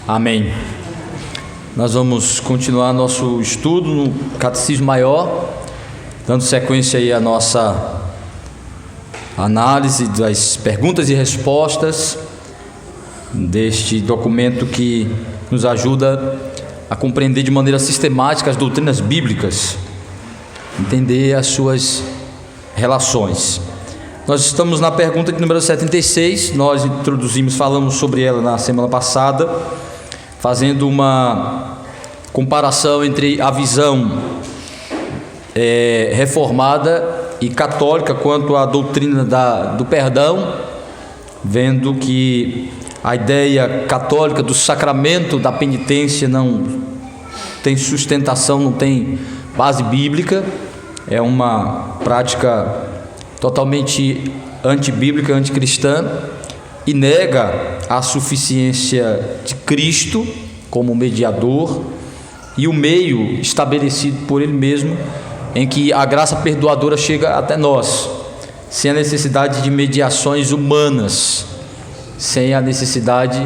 Amém. Nós vamos continuar nosso estudo no Catecismo Maior, dando sequência aí à nossa análise das perguntas e respostas deste documento que nos ajuda a compreender de maneira sistemática as doutrinas bíblicas, entender as suas relações. Nós estamos na pergunta de número 76, nós falamos sobre ela na semana passada, fazendo uma comparação entre a visão reformada e católica quanto à doutrina do perdão, vendo que a ideia católica do sacramento da penitência não tem sustentação, não tem base bíblica, é uma prática totalmente antibíblica, anticristã, e nega a suficiência de Cristo como mediador e o meio estabelecido por Ele mesmo, em que a graça perdoadora chega até nós, sem a necessidade de mediações humanas, sem a necessidade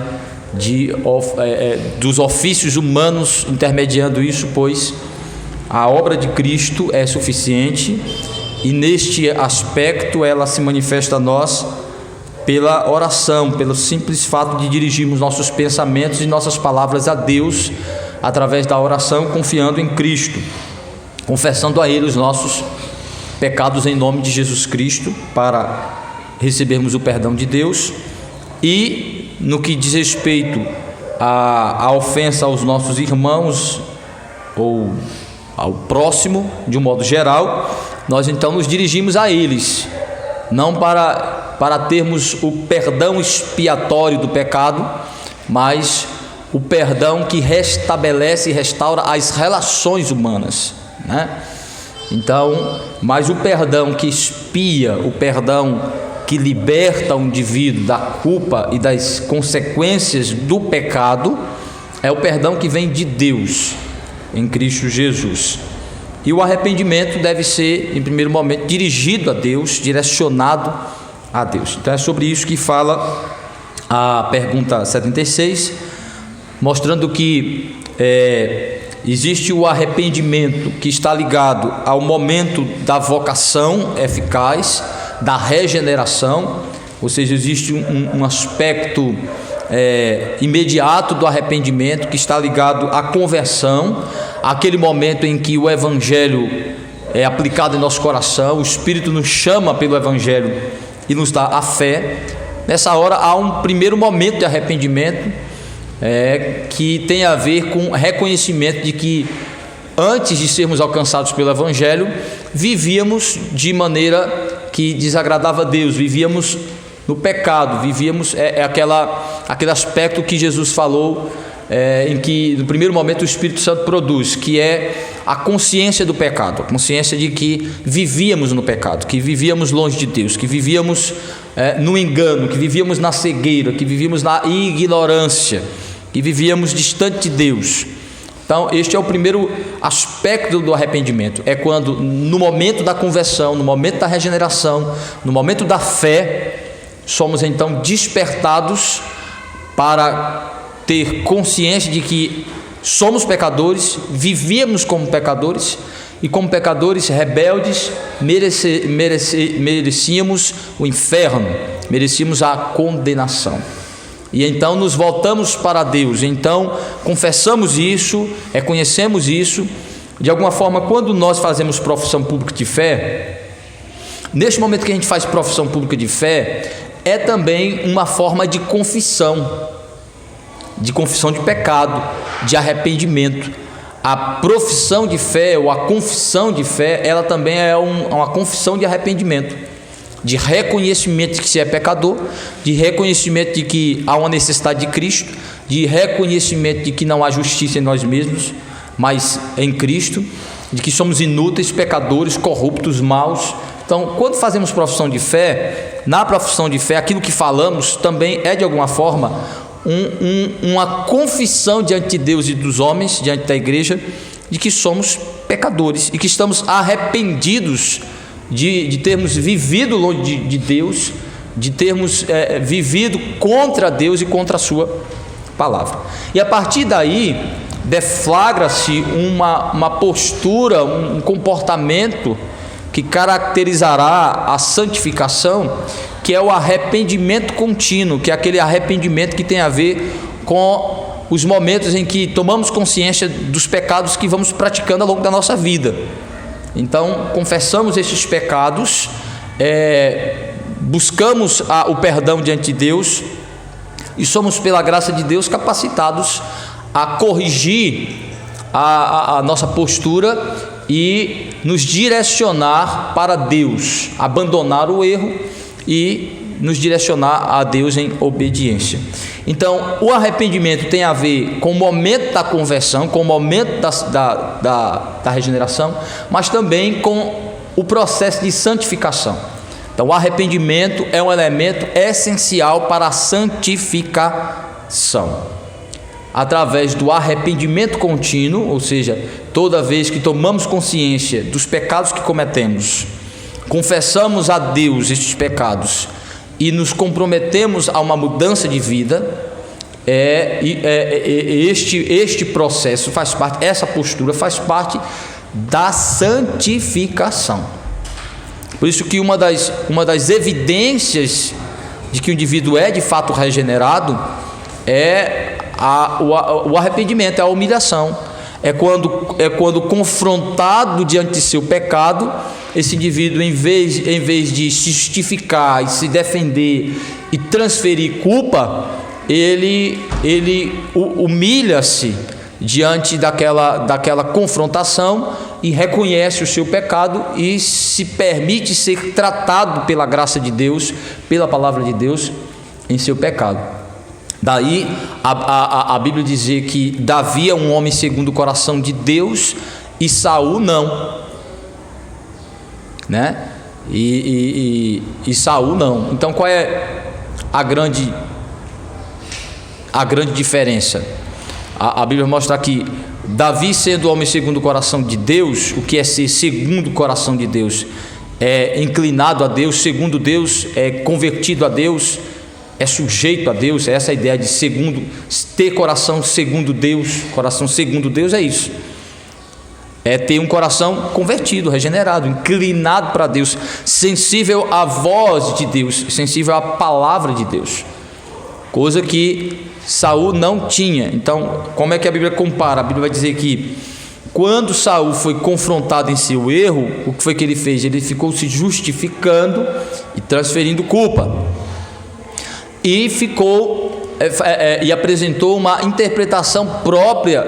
dos ofícios humanos intermediando isso, pois a obra de Cristo é suficiente, e neste aspecto ela se manifesta a nós pela oração, pelo simples fato de dirigirmos nossos pensamentos e nossas palavras a Deus através da oração, confiando em Cristo, confessando a Ele os nossos pecados em nome de Jesus Cristo, para recebermos o perdão de Deus. E no que diz respeito à ofensa aos nossos irmãos ou ao próximo, de um modo geral, nós então nos dirigimos a eles, não para termos o perdão expiatório do pecado, mas o perdão que restabelece e restaura as relações humanas, né? Então, mas o perdão que expia, o perdão que liberta o indivíduo da culpa e das consequências do pecado, é o perdão que vem de Deus em Cristo Jesus. E o arrependimento deve ser, em primeiro momento, dirigido a Deus, direcionado a Deus. Então é sobre isso que fala a pergunta 76, mostrando que existe o arrependimento que está ligado ao momento da vocação eficaz, da regeneração, ou seja, existe um aspecto imediato do arrependimento que está ligado à conversão, aquele momento em que o Evangelho é aplicado em nosso coração, o Espírito nos chama pelo Evangelho e nos dá a fé. Nessa hora há um primeiro momento de arrependimento que tem a ver com reconhecimento de que antes de sermos alcançados pelo Evangelho, vivíamos de maneira que desagradava a Deus, vivíamos no pecado, vivíamos aquele aspecto que Jesus falou, em que no primeiro momento o Espírito Santo produz, que é a consciência do pecado, a consciência de que vivíamos no pecado, que vivíamos longe de Deus, que vivíamos no engano, que vivíamos na cegueira, que vivíamos na ignorância, que vivíamos distante de Deus. Então este é o primeiro aspecto do arrependimento, é quando no momento da conversão, no momento da regeneração, no momento da fé, somos então despertados para ter consciência de que somos pecadores, vivíamos como pecadores, e como pecadores rebeldes merecíamos o inferno, merecíamos a condenação. E então nos voltamos para Deus, então confessamos isso, reconhecemos isso. De alguma forma, quando nós fazemos profissão pública de fé, neste momento que a gente faz profissão pública de fé, é também uma forma de confissão de pecado, de arrependimento. A profissão de fé ou a confissão de fé, ela também é uma confissão de arrependimento, de reconhecimento de que se é pecador, de reconhecimento de que há uma necessidade de Cristo, de reconhecimento de que não há justiça em nós mesmos, mas em Cristo, de que somos inúteis, pecadores, corruptos, maus. Então, quando fazemos profissão de fé, na profissão de fé, aquilo que falamos também é de alguma forma uma confissão diante de Deus e dos homens, diante da igreja, de que somos pecadores e que estamos arrependidos de termos vivido longe de Deus, de termos vivido contra Deus e contra a sua palavra. E a partir daí, deflagra-se uma postura, um comportamento que caracterizará a santificação, que é o arrependimento contínuo, que é aquele arrependimento que tem a ver com os momentos em que tomamos consciência dos pecados que vamos praticando ao longo da nossa vida. Então, confessamos esses pecados, buscamos o perdão diante de Deus e somos, pela graça de Deus, capacitados a corrigir a nossa postura e nos direcionar para Deus, abandonar o erro e nos direcionar a Deus em obediência. Então, o arrependimento tem a ver com o momento da conversão, com o momento da regeneração, mas também com o processo de santificação. Então, o arrependimento é um elemento essencial para a santificação. Através do arrependimento contínuo, ou seja, toda vez que tomamos consciência dos pecados que cometemos, confessamos a Deus estes pecados e nos comprometemos a uma mudança de vida, este processo faz parte, essa postura faz parte da santificação. Por isso que uma das evidências de que o indivíduo é de fato regenerado é o arrependimento, é a humilhação. É quando confrontado diante de seu pecado, esse indivíduo, em vez de se justificar e se defender e transferir culpa, ele humilha-se diante daquela confrontação e reconhece o seu pecado e se permite ser tratado pela graça de Deus, pela palavra de Deus, em seu pecado. Daí a Bíblia dizer que Davi é um homem segundo o coração de Deus e Saul não, né? E Saul não. Então qual é a grande diferença? A Bíblia mostra que Davi, sendo homem segundo o coração de Deus, o que é ser segundo o coração de Deus? É inclinado a Deus, segundo Deus, é convertido a Deus, é sujeito a Deus. É essa a ideia de ter coração segundo Deus. Coração segundo Deus é isso, é ter um coração convertido, regenerado, inclinado para Deus, sensível à voz de Deus, sensível à palavra de Deus, coisa que Saul não tinha. Então, como é que a Bíblia compara? A Bíblia vai dizer que quando Saul foi confrontado em seu erro, o que foi que ele fez? Ele ficou se justificando e transferindo culpa, e e apresentou uma interpretação própria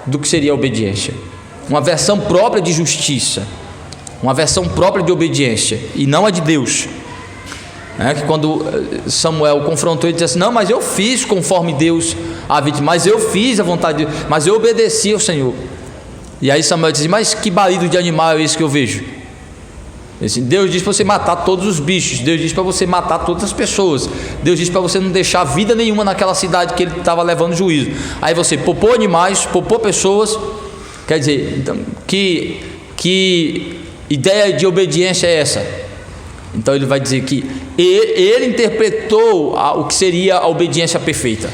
do que seria a obediência, uma versão própria de justiça, uma versão própria de obediência, e não a de Deus. Que quando Samuel confrontou, ele disse assim: não, mas eu fiz conforme Deus havia dito, mas eu fiz a vontade de Deus, mas eu obedeci ao Senhor. E aí Samuel disse: mas que balido de animal é esse que eu vejo? Deus diz para você matar todos os bichos, Deus diz para você matar todas as pessoas, Deus diz para você não deixar vida nenhuma naquela cidade que ele estava levando juízo. Aí você poupou animais, poupou pessoas. Quer dizer, então, que ideia de obediência é essa? Então ele vai dizer que ele interpretou o que seria a obediência perfeita.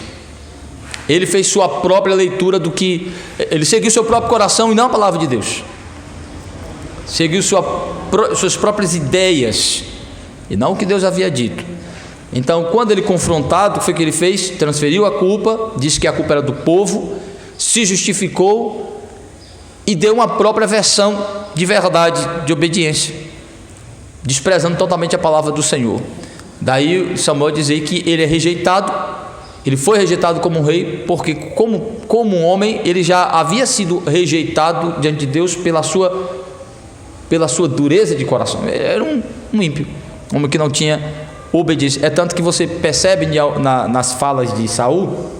Ele fez sua própria leitura do que... Ele seguiu seu próprio coração e não a palavra de Deus. Seguiu suas próprias ideias e não o que Deus havia dito. Então, quando ele confrontado, o que foi que ele fez? Transferiu a culpa, disse que a culpa era do povo, se justificou e deu uma própria versão de verdade, de obediência, desprezando totalmente a palavra do Senhor. Daí Samuel dizer que ele é rejeitado, ele foi rejeitado como um rei, porque como um homem, ele já havia sido rejeitado diante de Deus pela sua dureza de coração. Era um ímpio, um homem que não tinha obediência. É tanto que você percebe nas falas de Saul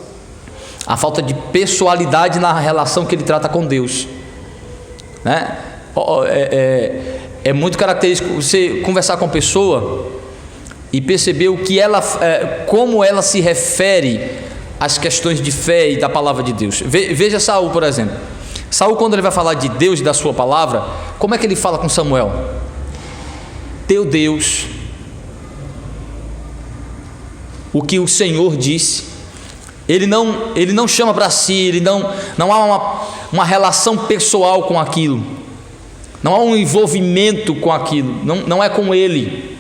a falta de pessoalidade na relação que ele trata com Deus, né? É muito característico você conversar com a pessoa e perceber como ela se refere às questões de fé e da palavra de Deus. Veja Saul, por exemplo. Saul, quando ele vai falar de Deus e da sua palavra, como é que ele fala com Samuel? Teu Deus, o que o Senhor disse, Ele não chama para si, não há uma relação pessoal com aquilo, não há um envolvimento com aquilo, não é com ele,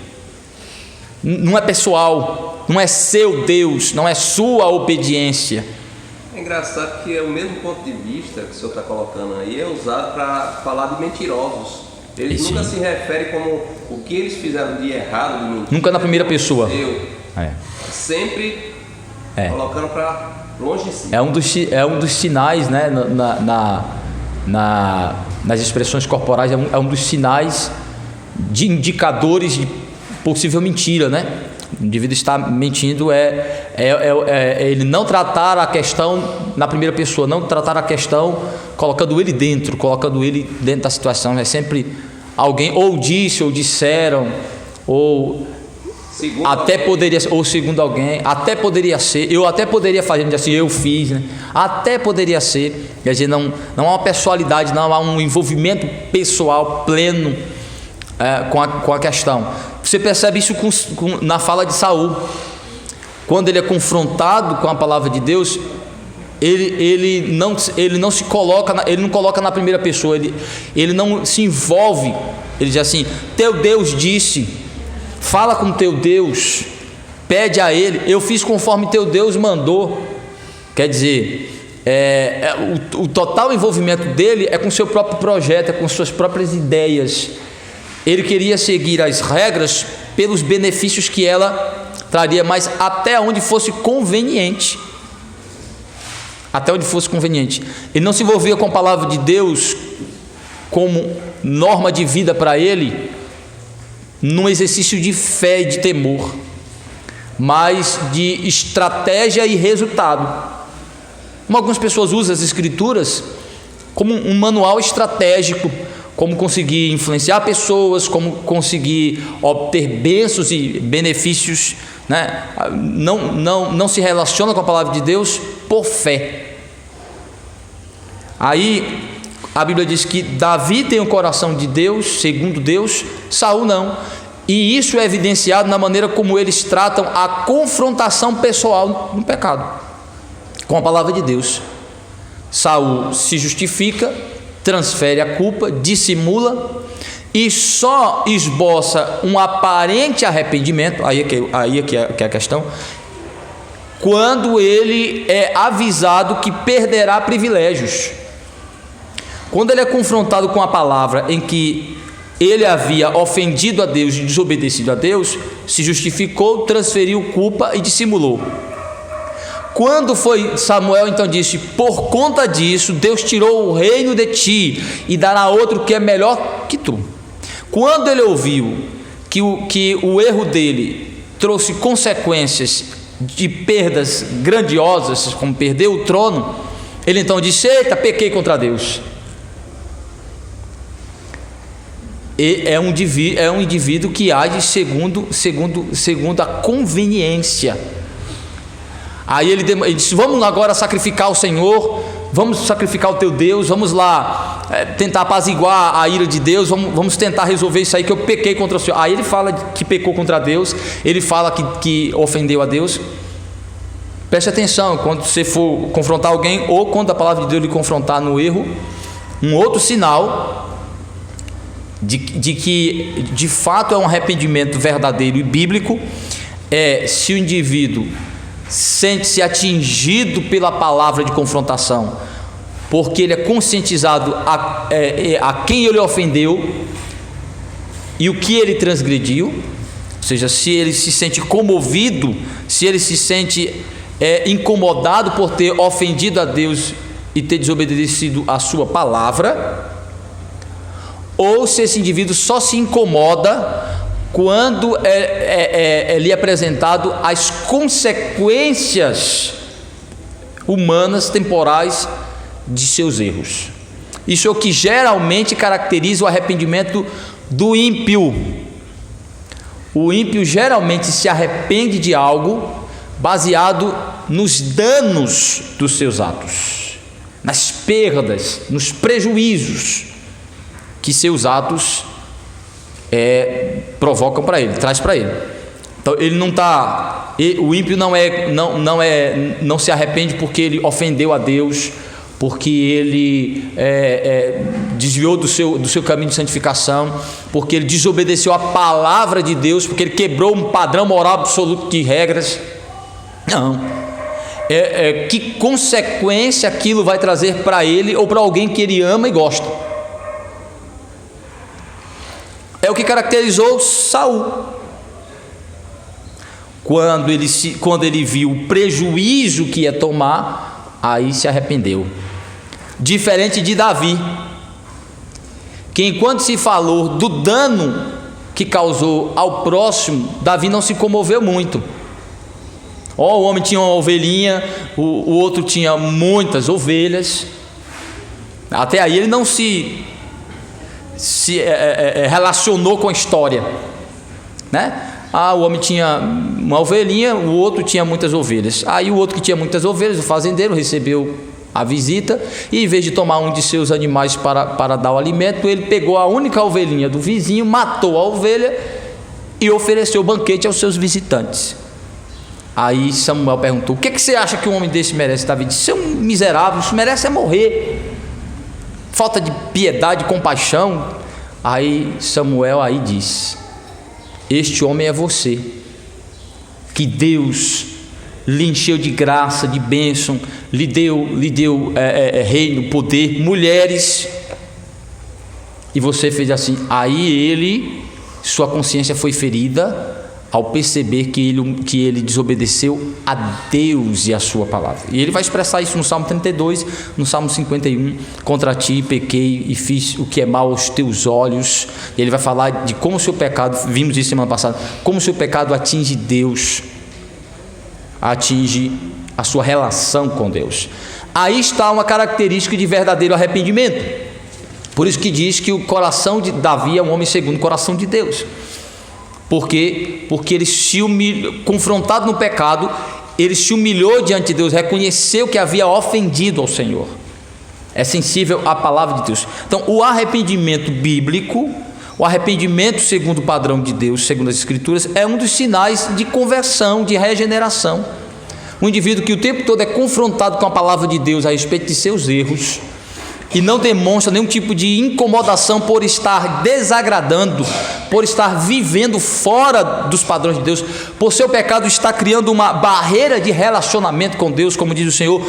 não é pessoal, não é seu Deus, não é sua obediência. É engraçado que é o mesmo ponto de vista que o senhor está colocando aí é usado para falar de mentirosos. Eles nunca se referem como o que eles fizeram de errado, de mentira. Nunca na primeira pessoa. Sempre colocando para longe de si. É um dos sinais, né, nas expressões corporais, é um dos sinais de indicadores de possível mentira, né? O indivíduo está mentindo, ele não tratar a questão na primeira pessoa, não tratar a questão colocando ele dentro da situação. É sempre alguém, ou disse, ou disseram, ou segundo até alguém. Poderia, ou segundo alguém, até poderia ser, eu até poderia fazer assim, eu fiz, né? Até poderia ser. Quer dizer, não há uma pessoalidade, não há um envolvimento pessoal pleno com a questão. Você percebe isso na fala de Saul, quando ele é confrontado com a palavra de Deus. Ele não se coloca, ele não coloca na primeira pessoa, ele não se envolve. Ele diz assim: teu Deus disse, fala com teu Deus, pede a ele, eu fiz conforme teu Deus mandou. Quer dizer, o total envolvimento dele é com seu próprio projeto, é com suas próprias ideias. Ele queria seguir as regras pelos benefícios que ela traria, mas até onde fosse conveniente. Até onde fosse conveniente. Ele não se envolvia com a palavra de Deus como norma de vida para ele, num exercício de fé e de temor, mas de estratégia e resultado. Como algumas pessoas usam as Escrituras como um manual estratégico, como conseguir influenciar pessoas, como conseguir obter bênçãos e benefícios, né? Não se relaciona com a palavra de Deus por fé. Aí a Bíblia diz que Davi tem o coração de Deus, segundo Deus, Saul não. E isso é evidenciado na maneira como eles tratam a confrontação pessoal no pecado com a palavra de Deus. Saul se justifica, transfere a culpa, dissimula e só esboça um aparente arrependimento, aí é que é a questão, quando ele é avisado que perderá privilégios. Quando ele é confrontado com a palavra em que ele havia ofendido a Deus e desobedecido a Deus, se justificou, transferiu culpa e dissimulou. Quando foi Samuel, então disse: por conta disso Deus tirou o reino de ti e dará outro que é melhor que tu. Quando ele ouviu que o erro dele trouxe consequências de perdas grandiosas, como perder o trono, ele então disse: eita, pequei contra Deus. E é um indivíduo que age segundo a conveniência. Aí ele disse: vamos agora sacrificar o Senhor, vamos sacrificar o teu Deus, vamos lá tentar apaziguar a ira de Deus, vamos tentar resolver isso aí, que eu pequei contra o Senhor. Aí ele fala que pecou contra Deus, ele fala que ofendeu a Deus. Preste atenção, quando você for confrontar alguém, ou quando a palavra de Deus lhe confrontar no erro, um outro sinal de que de fato é um arrependimento verdadeiro e bíblico é se o indivíduo sente-se atingido pela palavra de confrontação, porque ele é conscientizado a quem ele ofendeu e o que ele transgrediu. Ou seja, se ele se sente comovido, se ele se sente incomodado por ter ofendido a Deus e ter desobedecido a sua palavra, ou se esse indivíduo só se incomoda quando lhe apresentado as consequências humanas, temporais de seus erros. Isso é o que geralmente caracteriza o arrependimento do ímpio. O ímpio geralmente se arrepende de algo baseado nos danos dos seus atos, nas perdas, nos prejuízos que seus atos provocam para ele, traz para ele. Então ele não está, o ímpio não se arrepende porque ele ofendeu a Deus, porque ele desviou do seu caminho de santificação, porque ele desobedeceu a palavra de Deus, porque ele quebrou um padrão moral absoluto de regras. Não. Que consequência aquilo vai trazer para ele ou para alguém que ele ama e gosta. É o que caracterizou Saul. Quando ele viu o prejuízo que ia tomar, aí se arrependeu. Diferente de Davi, que enquanto se falou do dano que causou ao próximo, Davi não se comoveu muito. O homem tinha uma ovelhinha, o outro tinha muitas ovelhas. Até aí ele não se relacionou com a história, né? O homem tinha uma ovelhinha, o outro tinha muitas ovelhas. Aí o outro que tinha muitas ovelhas, o fazendeiro, recebeu a visita, e em vez de tomar um de seus animais para dar o alimento, ele pegou a única ovelhinha do vizinho, matou a ovelha e ofereceu banquete aos seus visitantes. Aí Samuel perguntou: o que você acha que um homem desse merece? Davi disse: é um miserável, isso merece morrer. Falta de piedade, compaixão. Aí Samuel disse: este homem é você, que Deus lhe encheu de graça, de bênção, lhe deu reino, poder, mulheres, e você fez assim. Aí sua consciência foi ferida ao perceber que ele desobedeceu a Deus e a sua palavra. E ele vai expressar isso no Salmo 32, no Salmo 51, contra ti pequei e fiz o que é mal aos teus olhos. E ele vai falar de como o seu pecado, vimos isso semana passada, como o seu pecado atinge Deus, atinge a sua relação com Deus. Aí está uma característica de verdadeiro arrependimento. Por isso que diz que o coração de Davi é um homem segundo o coração de Deus. Porque ele se humilhou, confrontado no pecado, ele se humilhou diante de Deus, reconheceu que havia ofendido ao Senhor. É sensível à palavra de Deus. Então, o arrependimento bíblico, o arrependimento segundo o padrão de Deus, segundo as Escrituras, é um dos sinais de conversão, de regeneração. Um indivíduo que o tempo todo é confrontado com a palavra de Deus a respeito de seus erros e não demonstra nenhum tipo de incomodação por estar desagradando, por estar vivendo fora dos padrões de Deus, por seu pecado estar criando uma barreira de relacionamento com Deus, como diz o Senhor.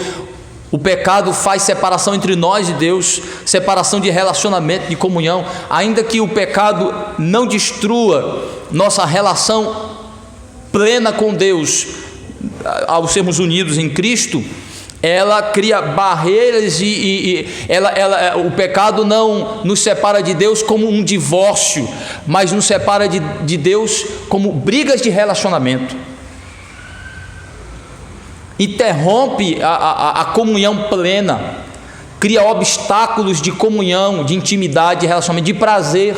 O pecado faz separação entre nós e Deus, separação de relacionamento, de comunhão. Ainda que o pecado não destrua nossa relação plena com Deus, ao sermos unidos em Cristo, ela cria barreiras o pecado não nos separa de Deus como um divórcio, mas nos separa de Deus como brigas de relacionamento. Interrompe a comunhão plena, cria obstáculos de comunhão, de intimidade, de relacionamento, de prazer,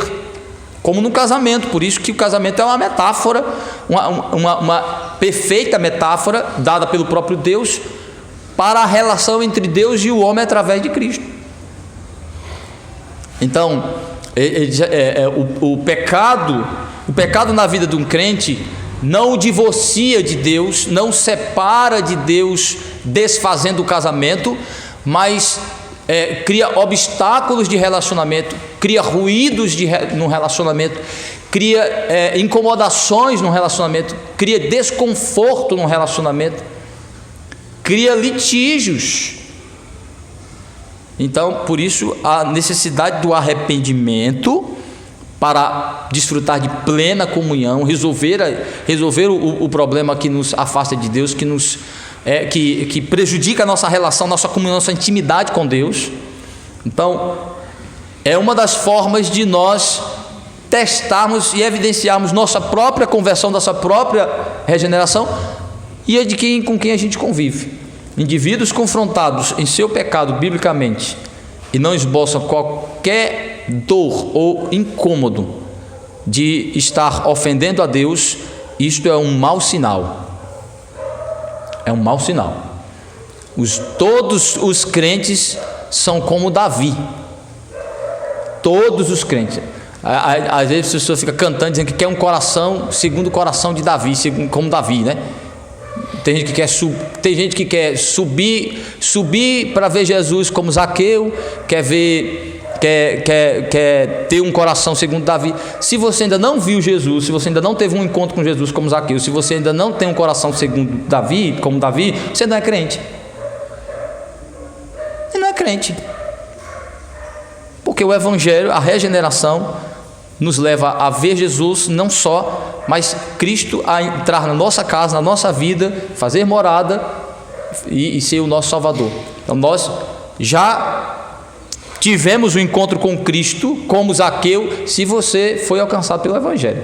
como no casamento. Por isso que o casamento é uma metáfora, uma perfeita metáfora dada pelo próprio Deus para a relação entre Deus e o homem através de Cristo. Então, o pecado na vida de um crente não o divorcia de Deus, não separa de Deus desfazendo o casamento, mas cria obstáculos de relacionamento, cria ruídos no relacionamento, cria incomodações no relacionamento, cria desconforto no relacionamento, cria litígios. Então, por isso, a necessidade do arrependimento para desfrutar de plena comunhão, resolver o problema que nos afasta de Deus, que prejudica a nossa relação, nossa comunhão, nossa intimidade com Deus. Então, é uma das formas de nós testarmos e evidenciarmos nossa própria conversão, nossa própria regeneração e a de com quem a gente convive. Indivíduos confrontados em seu pecado biblicamente e não esboçam qualquer dor ou incômodo de estar ofendendo a Deus, isto é um mau sinal. É um mau sinal. Todos os crentes são como Davi. Todos os crentes. Às vezes a pessoa fica cantando, dizendo que quer um coração segundo o coração de Davi, como Davi, né? Tem gente que quer subir para ver Jesus como Zaqueu, quer ter um coração segundo Davi. Se você ainda não viu Jesus, se você ainda não teve um encontro com Jesus como Zaqueu, se você ainda não tem um coração segundo Davi, como Davi, você não é crente. Você não é crente. Porque o Evangelho, a regeneração, nos leva a ver Jesus não só, mas Cristo a entrar na nossa casa, na nossa vida, fazer morada e ser o nosso Salvador. Então nós já tivemos um encontro com Cristo, como Zaqueu, se você foi alcançado pelo Evangelho.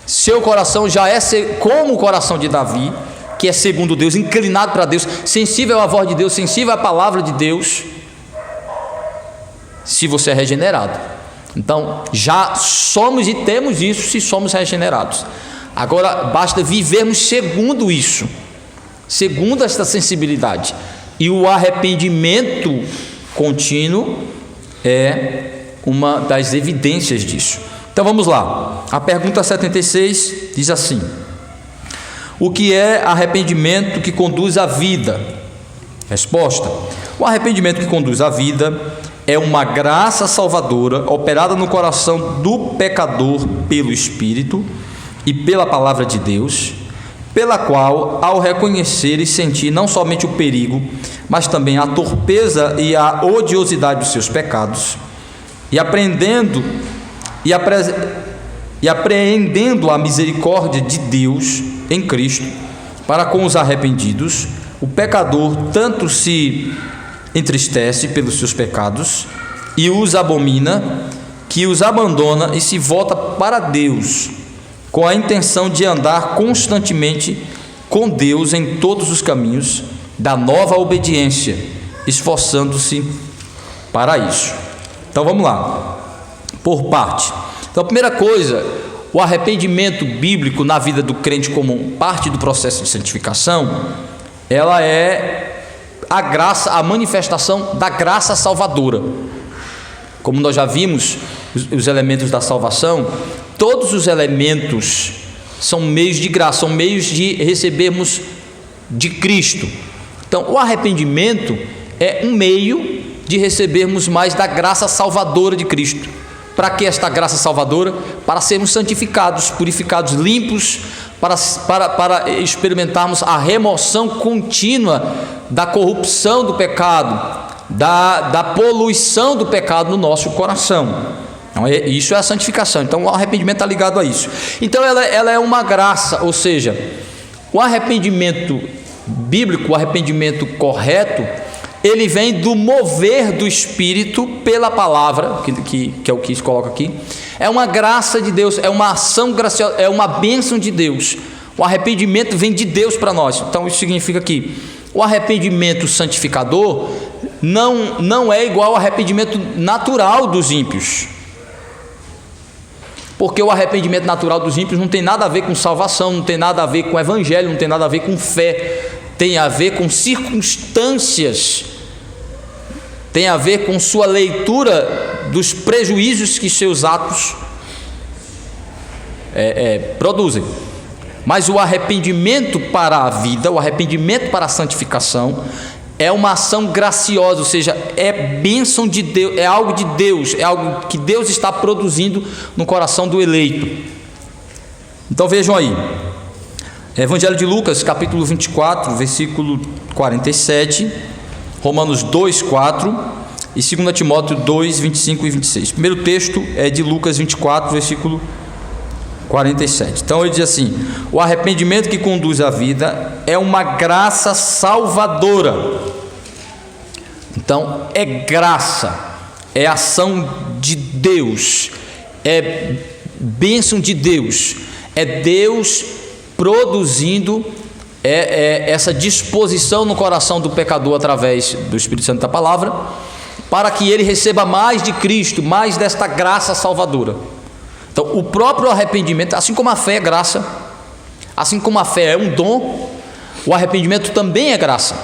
Seu coração já é como o coração de Davi, que é segundo Deus, inclinado para Deus, sensível à voz de Deus, sensível à palavra de Deus, se você é regenerado. Então, já somos e temos isso se somos regenerados. Agora, basta vivermos segundo isso, segundo esta sensibilidade. E o arrependimento contínuo é uma das evidências disso. Então, vamos lá. A pergunta 76 diz assim: o que é arrependimento que conduz à vida? Resposta: o arrependimento que conduz à vida é uma graça salvadora operada no coração do pecador pelo Espírito e pela palavra de Deus, pela qual, ao reconhecer e sentir não somente o perigo, mas também a torpeza e a odiosidade dos seus pecados, e apreendendo a misericórdia de Deus em Cristo para com os arrependidos, o pecador tanto se entristece pelos seus pecados e os abomina, que os abandona e se volta para Deus, com a intenção de andar constantemente com Deus em todos os caminhos da nova obediência, esforçando-se para isso. Então vamos lá, por parte. Então, a primeira coisa, o arrependimento bíblico na vida do crente como parte do processo de santificação, ela é a graça, a manifestação da graça salvadora. Como nós já vimos os elementos da salvação, todos os elementos são meios de graça, são meios de recebermos de Cristo. Então, o arrependimento é um meio de recebermos mais da graça salvadora de Cristo. Para que esta graça salvadora? Para sermos santificados, purificados, limpos, para experimentarmos a remoção contínua da corrupção do pecado, da poluição do pecado no nosso coração. Então, isso é a santificação. Então, o arrependimento está ligado a isso. Então, ela é uma graça, ou seja, o arrependimento bíblico, o arrependimento correto, ele vem do mover do Espírito pela palavra, que é o que se coloca aqui. É uma graça de Deus, é uma ação graciosa, é uma bênção de Deus. O arrependimento vem de Deus para nós. Então isso significa que o arrependimento santificador não é igual ao arrependimento natural dos ímpios. Porque o arrependimento natural dos ímpios não tem nada a ver com salvação, não tem nada a ver com evangelho, não tem nada a ver com fé. Tem a ver com circunstâncias, tem a ver com sua leitura dos prejuízos que seus atos produzem. Mas o arrependimento para a vida, o arrependimento para a santificação, é uma ação graciosa, ou seja, é bênção de Deus, é algo de Deus, é algo que Deus está produzindo no coração do eleito. Então vejam aí, Evangelho de Lucas, capítulo 24, versículo 47, Romanos 2, 4 e 2 Timóteo 2, 25 e 26. O primeiro texto é de Lucas 24, versículo 47. Então ele diz assim: o arrependimento que conduz à vida é uma graça salvadora. Então é graça, é ação de Deus, é bênção de Deus, é Deus produzindo essa disposição no coração do pecador através do Espírito Santo da palavra, para que ele receba mais de Cristo, mais desta graça salvadora. Então o próprio arrependimento, assim como a fé é graça, assim como a fé é um dom, o arrependimento também é graça,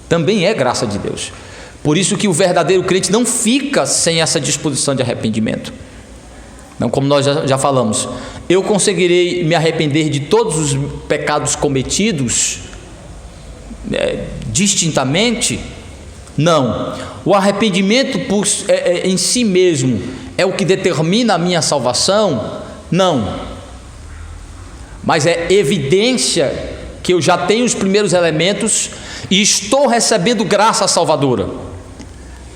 também é graça de Deus, Por isso que o verdadeiro crente não fica sem essa disposição de arrependimento. Não, como nós já falamos, eu conseguirei me arrepender de todos os pecados cometidos distintamente? Não. O arrependimento em si mesmo é o que determina a minha salvação? Não. Mas é evidência que eu já tenho os primeiros elementos e estou recebendo graça salvadora.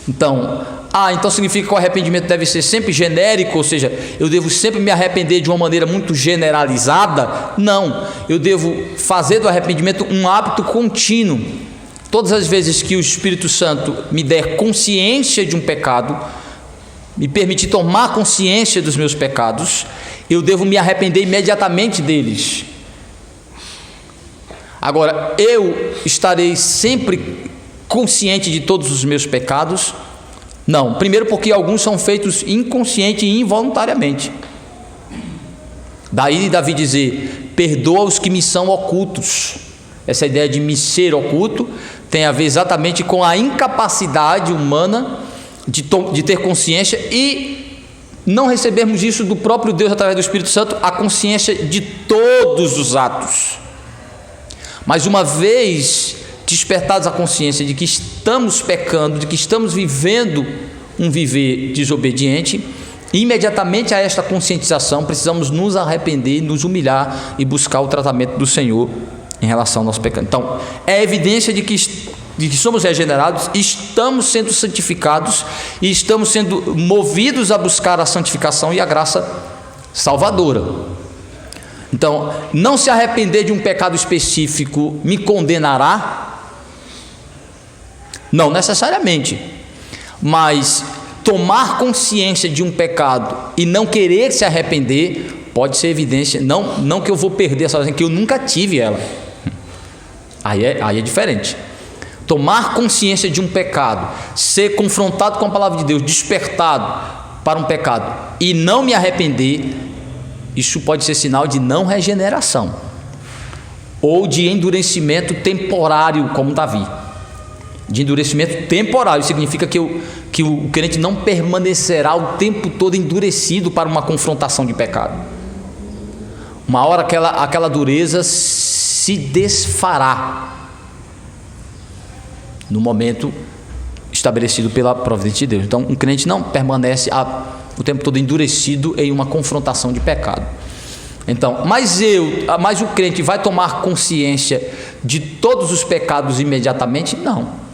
Então significa que o arrependimento deve ser sempre genérico, ou seja, eu devo sempre me arrepender de uma maneira muito generalizada? Não, eu devo fazer do arrependimento um hábito contínuo. Todas as vezes que o Espírito Santo me der consciência de um pecado, me permitir tomar consciência dos meus pecados, eu devo me arrepender imediatamente deles. Agora, eu estarei sempre consciente de todos os meus pecados? Não. Primeiro porque alguns são feitos inconsciente e involuntariamente. Daí Davi dizer: perdoa os que me são ocultos. Essa ideia de me ser oculto tem a ver exatamente com a incapacidade humana de ter consciência e não recebermos isso do próprio Deus através do Espírito Santo, a consciência de todos os atos. Mas uma vez despertados a consciência de que estamos pecando, de que estamos vivendo um viver desobediente, imediatamente a esta conscientização precisamos nos arrepender, nos humilhar e buscar o tratamento do Senhor em relação ao nosso pecado. Então, é evidência de que somos regenerados, estamos sendo santificados e estamos sendo movidos a buscar a santificação e a graça salvadora. Então, não se arrepender de um pecado específico me condenará? Não necessariamente, mas tomar consciência de um pecado e não querer se arrepender pode ser evidência, não que eu vou perder essa coisa, que eu nunca tive ela. Aí é diferente. Tomar consciência de um pecado, ser confrontado com a palavra de Deus, despertado para um pecado e não me arrepender, isso pode ser sinal de não regeneração ou de endurecimento temporário, como Davi. De endurecimento temporário significa que o crente não permanecerá o tempo todo endurecido para uma confrontação de pecado. Uma hora aquela dureza se desfará no momento estabelecido pela providência de Deus. Então, um crente não permanece o tempo todo endurecido em uma confrontação de pecado. Então, mas o crente vai tomar consciência de todos os pecados imediatamente? Não.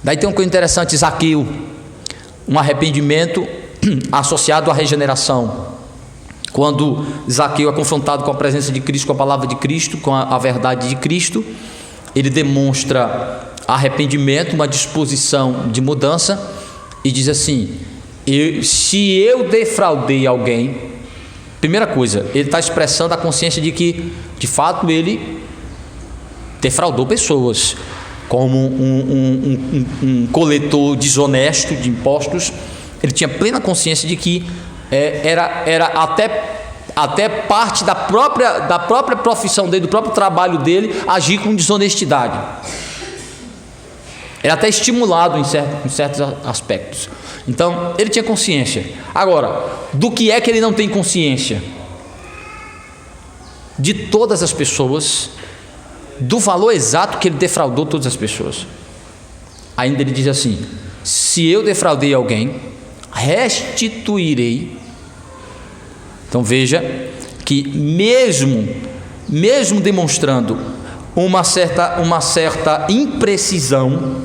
Daí tem uma coisa interessante, Zaqueu, um arrependimento associado à regeneração. Quando Zaqueu é confrontado com a presença de Cristo, com a palavra de Cristo, com a verdade de Cristo, ele demonstra arrependimento, uma disposição de mudança, e diz assim: se eu defraudei alguém, primeira coisa, ele está expressando a consciência de que, de fato, ele defraudou pessoas, como um coletor desonesto de impostos. Ele tinha plena consciência de que era até parte da própria profissão dele, do próprio trabalho dele, agir com desonestidade. Era até estimulado em certos aspectos. Então, ele tinha consciência. Agora, do que é que ele não tem consciência? De todas as pessoas, do valor exato que ele defraudou todas as pessoas. Ainda ele diz assim: se eu defraudei alguém, restituirei. Então veja que mesmo demonstrando uma certa imprecisão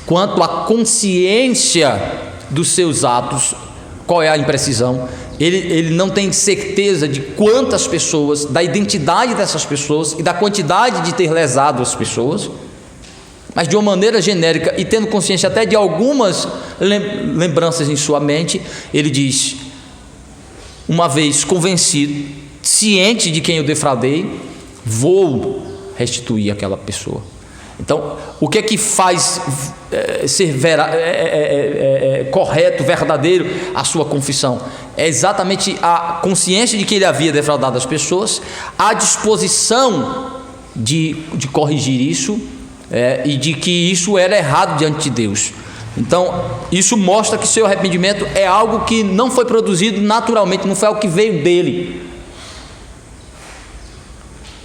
quanto à consciência dos seus atos. Qual é a imprecisão? Ele não tem certeza de quantas pessoas, da identidade dessas pessoas e da quantidade de ter lesado as pessoas, mas de uma maneira genérica e tendo consciência até de algumas lembranças em sua mente, ele diz: uma vez convencido, ciente de quem eu defraudei, vou restituir aquela pessoa. Então, o que é que faz ser correto, verdadeiro a sua confissão? É exatamente a consciência de que ele havia defraudado as pessoas, a disposição de corrigir isso e de que isso era errado diante de Deus. Então, isso mostra que seu arrependimento é algo que não foi produzido naturalmente, não foi algo que veio dele.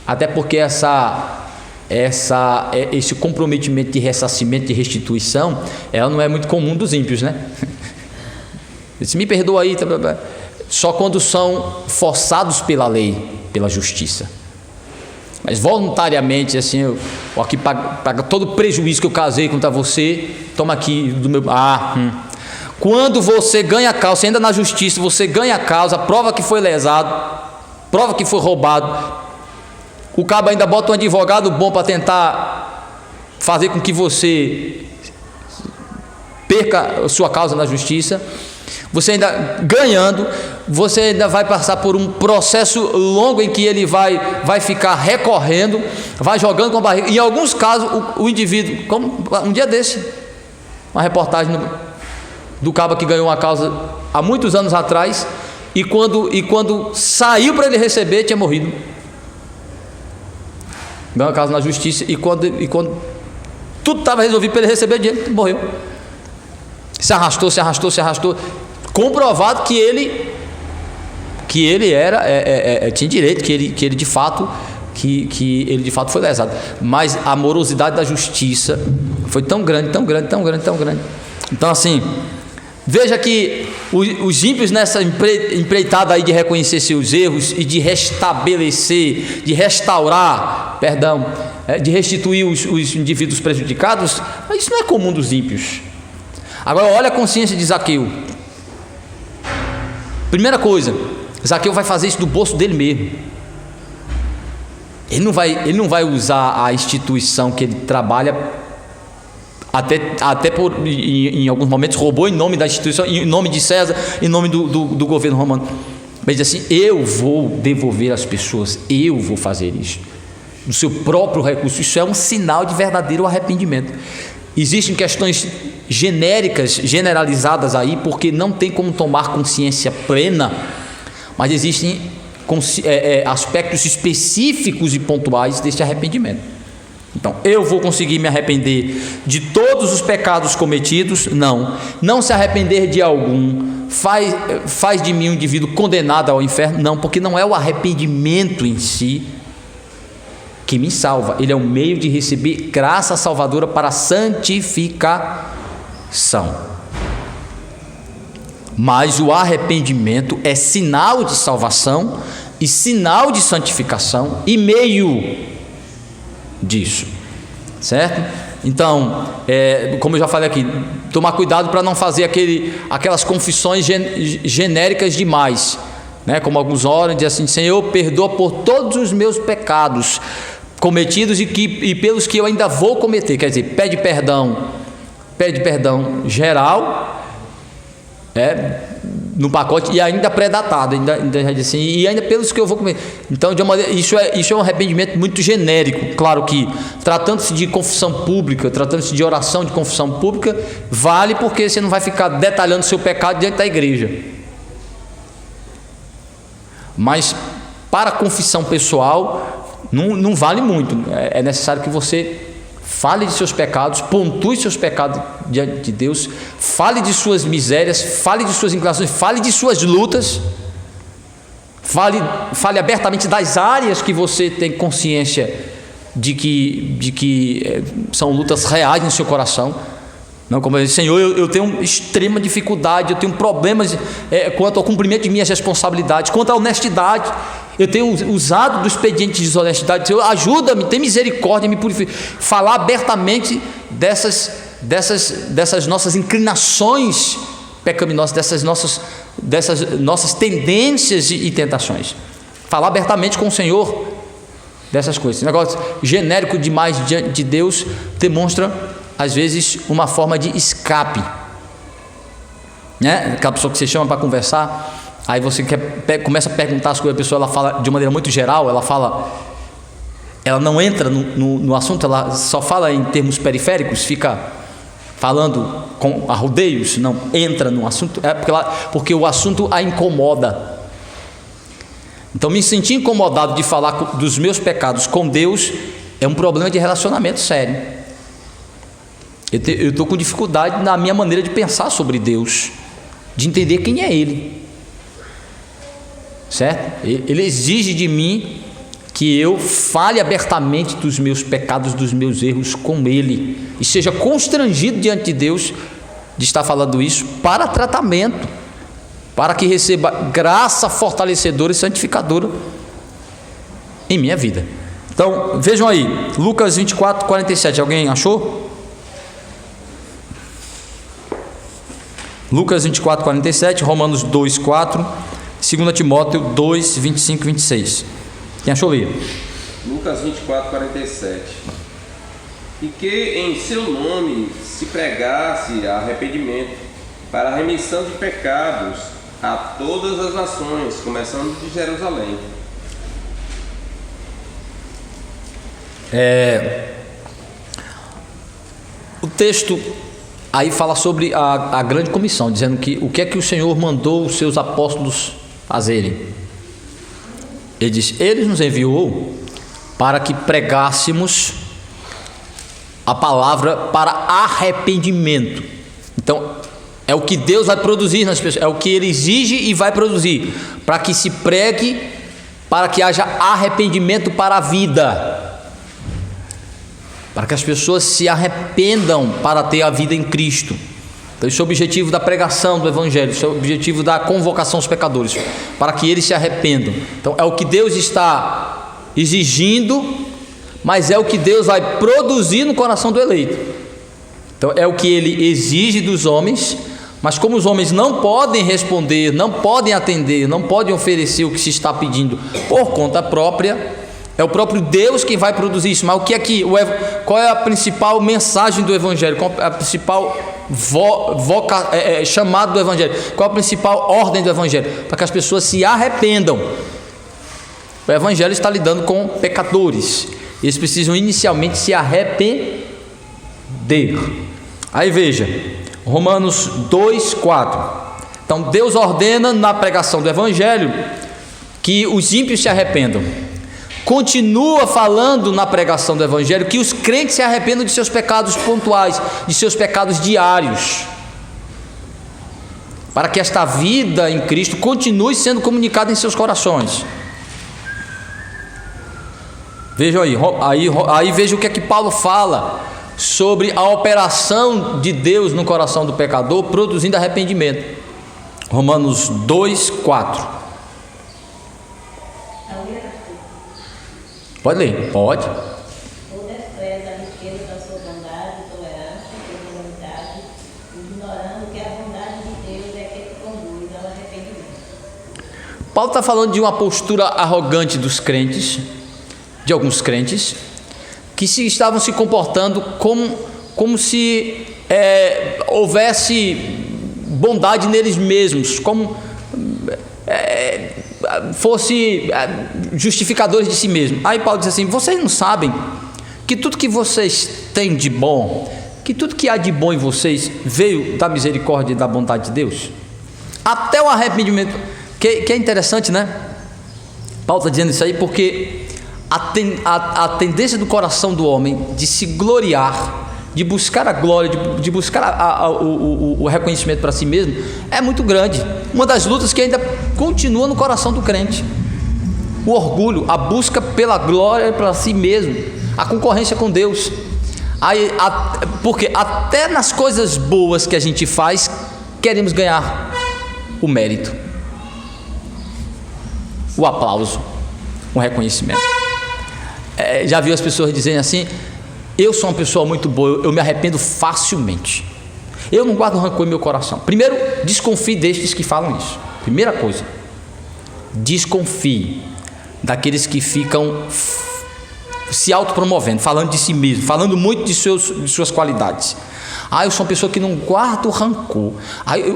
Até porque esse comprometimento de ressarcimento, de restituição, ela não é muito comum dos ímpios, né? Se me perdoa aí, só quando são forçados pela lei, pela justiça. Mas voluntariamente, assim, eu aqui paga todo o prejuízo que eu causei contra você, toma aqui do meu. Quando você ganha a causa, você ainda na justiça, você ganha a causa, prova que foi lesado, prova que foi roubado. O cabo ainda bota um advogado bom para tentar fazer com que você perca a sua causa na justiça. Você ainda ganhando, você ainda vai passar por um processo longo em que ele vai ficar recorrendo, vai jogando com a barriga. Em alguns casos, o indivíduo, como um dia desse, uma reportagem do cabo que ganhou uma causa há muitos anos atrás, e quando saiu para ele receber, tinha morrido. Ganhou a causa na justiça, e quando tudo estava resolvido para ele receber dinheiro, morreu. Se arrastou. Comprovado que ele tinha direito, que ele de fato foi lesado. Mas a morosidade da justiça foi tão grande. Então, assim, veja que os ímpios nessa empreitada aí de reconhecer seus erros e de restabelecer, de restaurar, de restituir os indivíduos prejudicados, isso não é comum dos ímpios. Agora olha a consciência de Zaqueu. Primeira coisa, Zaqueu vai fazer isso do bolso dele mesmo. Ele não vai usar a instituição que ele trabalha, até em alguns momentos roubou em nome da instituição, em nome de César, em nome do governo romano. Mas diz assim: eu vou devolver às pessoas, eu vou fazer isso do seu próprio recurso. Isso é um sinal de verdadeiro arrependimento. Existem questões genéricas, generalizadas aí, porque não tem como tomar consciência plena, mas existem aspectos específicos e pontuais desse arrependimento. Então, eu vou conseguir me arrepender de todos os pecados cometidos? Não se arrepender de algum faz de mim um indivíduo condenado ao inferno? Não, porque não é o arrependimento em si que me salva, ele é um meio de receber graça salvadora para a santificação. Mas o arrependimento é sinal de salvação e sinal de santificação e meio disso, certo? Então, como eu já falei aqui, tomar cuidado para não fazer aquelas confissões genéricas demais, né? Como alguns oram e dizem assim: Senhor, perdoa por todos os meus pecados cometidos e pelos que eu ainda vou cometer. Quer dizer, pede perdão geral, no pacote, e ainda pré-datado, ainda já disse assim, e ainda pelos que eu vou cometer. Então, de uma maneira, isso é um arrependimento muito genérico. Claro que, tratando-se de confissão pública, tratando-se de oração de confissão pública, vale, porque você não vai ficar detalhando seu pecado diante da igreja. Mas para a confissão pessoal não vale muito. É necessário que você fale de seus pecados, pontue seus pecados diante de Deus, fale de suas misérias, fale de suas inclinações, fale de suas lutas, fale abertamente das áreas que você tem consciência de que são lutas reais no seu coração. Não, como eu disse: Senhor, eu tenho extrema dificuldade, eu tenho problemas quanto ao cumprimento de minhas responsabilidades, quanto à honestidade. Eu tenho usado do expediente de desonestidade. Senhor, ajuda-me, tem misericórdia, me purifica. Falar abertamente dessas nossas inclinações pecaminosas, dessas nossas tendências e tentações. Falar abertamente com o Senhor dessas coisas. Esse negócio genérico demais diante de Deus demonstra, às vezes, uma forma de escape, né? Aquela pessoa que você chama para conversar, aí você começa a perguntar as coisas, a pessoa ela fala de maneira muito geral, ela não entra no assunto, ela só fala em termos periféricos, fica falando com arrodeios, não entra no assunto, porque o assunto a incomoda. Então, me sentir incomodado de falar dos meus pecados com Deus é um problema de relacionamento sério. Eu estou com dificuldade na minha maneira de pensar sobre Deus, de entender quem é Ele, certo? Ele exige de mim que eu fale abertamente dos meus pecados, dos meus erros com Ele, e seja constrangido diante de Deus de estar falando isso para tratamento, para que receba graça fortalecedora e santificadora em minha vida. Então, vejam aí, Lucas 24, 47, alguém achou? Lucas 24, 47, Romanos 2, 4, 2 Timóteo 2, 25 e 26. Quem achou, ler? Lucas 24, 47. E que em seu nome se pregasse arrependimento para a remissão de pecados a todas as nações, começando de Jerusalém. O texto aí fala sobre a grande comissão, dizendo que o que é que o Senhor mandou os seus apóstolos fazerem. Ele diz: Ele nos enviou para que pregássemos a palavra para arrependimento. Então, é o que Deus vai produzir nas pessoas, é o que Ele exige e vai produzir, para que se pregue, para que haja arrependimento para a vida, para que as pessoas se arrependam para ter a vida em Cristo. Então, esse é o objetivo da pregação do Evangelho, esse é o objetivo da convocação aos pecadores, para que eles se arrependam. Então, é o que Deus está exigindo, mas é o que Deus vai produzir no coração do eleito. Então, é o que Ele exige dos homens, mas como os homens não podem responder, não podem atender, não podem oferecer o que se está pedindo por conta própria, é o próprio Deus quem vai produzir isso. Mas o que é que, qual é a principal mensagem do Evangelho? Qual é a principal chamado do Evangelho? Qual é a principal ordem do Evangelho? Para que as pessoas se arrependam. O Evangelho está lidando com pecadores. Eles precisam inicialmente se arrepender. Aí veja, Romanos 2, 4. Então Deus ordena na pregação do Evangelho que os ímpios se arrependam. Continua falando na pregação do Evangelho que os crentes se arrependam de seus pecados pontuais, de seus pecados diários, para que esta vida em Cristo continue sendo comunicada em seus corações. Vejam aí veja o que é que Paulo fala sobre a operação de Deus no coração do pecador, produzindo arrependimento. Romanos 2, 4. Pode ler? Pode. Ou despreza a riqueza da sua bondade, tolerância, benignidade, ignorando que a bondade de Deus é que te conduz ao arrependimento. Paulo está falando de uma postura arrogante dos crentes, de alguns crentes, que estavam se comportando como se houvesse bondade neles mesmos, como fosse justificadores de si mesmo. Aí Paulo diz assim: vocês não sabem que tudo que vocês têm de bom, que tudo que há de bom em vocês veio da misericórdia e da bondade de Deus? Até o arrependimento, que é interessante, né? Paulo está dizendo isso aí porque a tendência do coração do homem de se gloriar, de buscar a glória, de buscar o reconhecimento para si mesmo, é muito grande. Uma das lutas que ainda continua no coração do crente: o orgulho, a busca pela glória para si mesmo, a concorrência com Deus. Porque até nas coisas boas que a gente faz, queremos ganhar o mérito, o aplauso, o reconhecimento. Já viu as pessoas dizendo assim: eu sou uma pessoa muito boa, eu me arrependo facilmente, eu não guardo rancor em meu coração. Primeiro, desconfie destes que falam isso. Primeira coisa, desconfie daqueles que ficam se autopromovendo, falando de si mesmo, falando muito de suas qualidades. Eu sou uma pessoa que não guardo rancor,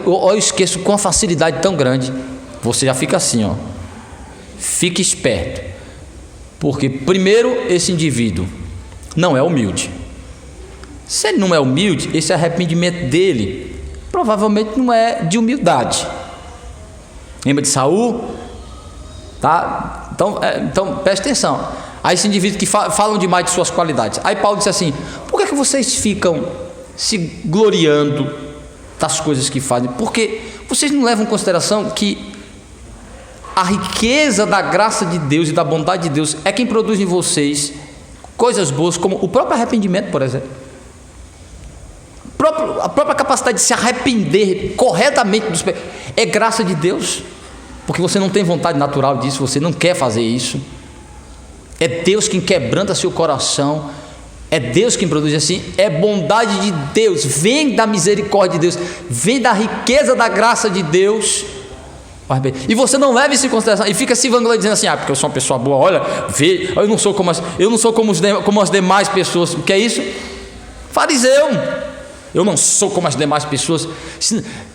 eu esqueço com uma facilidade tão grande. Você já fica assim, fique esperto, porque primeiro, esse indivíduo não é humilde. Se ele não é humilde, esse arrependimento dele provavelmente não é de humildade. Lembra de Saul? Tá? Então preste atenção. Aí esse indivíduo que falam demais de suas qualidades. Aí Paulo disse assim: por que vocês ficam se gloriando das coisas que fazem, porque vocês não levam em consideração que a riqueza da graça de Deus e da bondade de Deus é quem produz em vocês coisas boas, como o próprio arrependimento, por exemplo. A própria capacidade de se arrepender corretamente dos pecados é graça de Deus, porque você não tem vontade natural disso, você não quer fazer isso. É Deus quem quebranta seu coração, é Deus quem produz assim, é bondade de Deus, vem da misericórdia de Deus, vem da riqueza da graça de Deus. E você não leva isso em consideração e fica se vangloriando dizendo assim: porque eu sou uma pessoa boa, olha, vê, eu não sou como as demais pessoas. O que é isso? Fariseu. Eu não sou como as demais pessoas.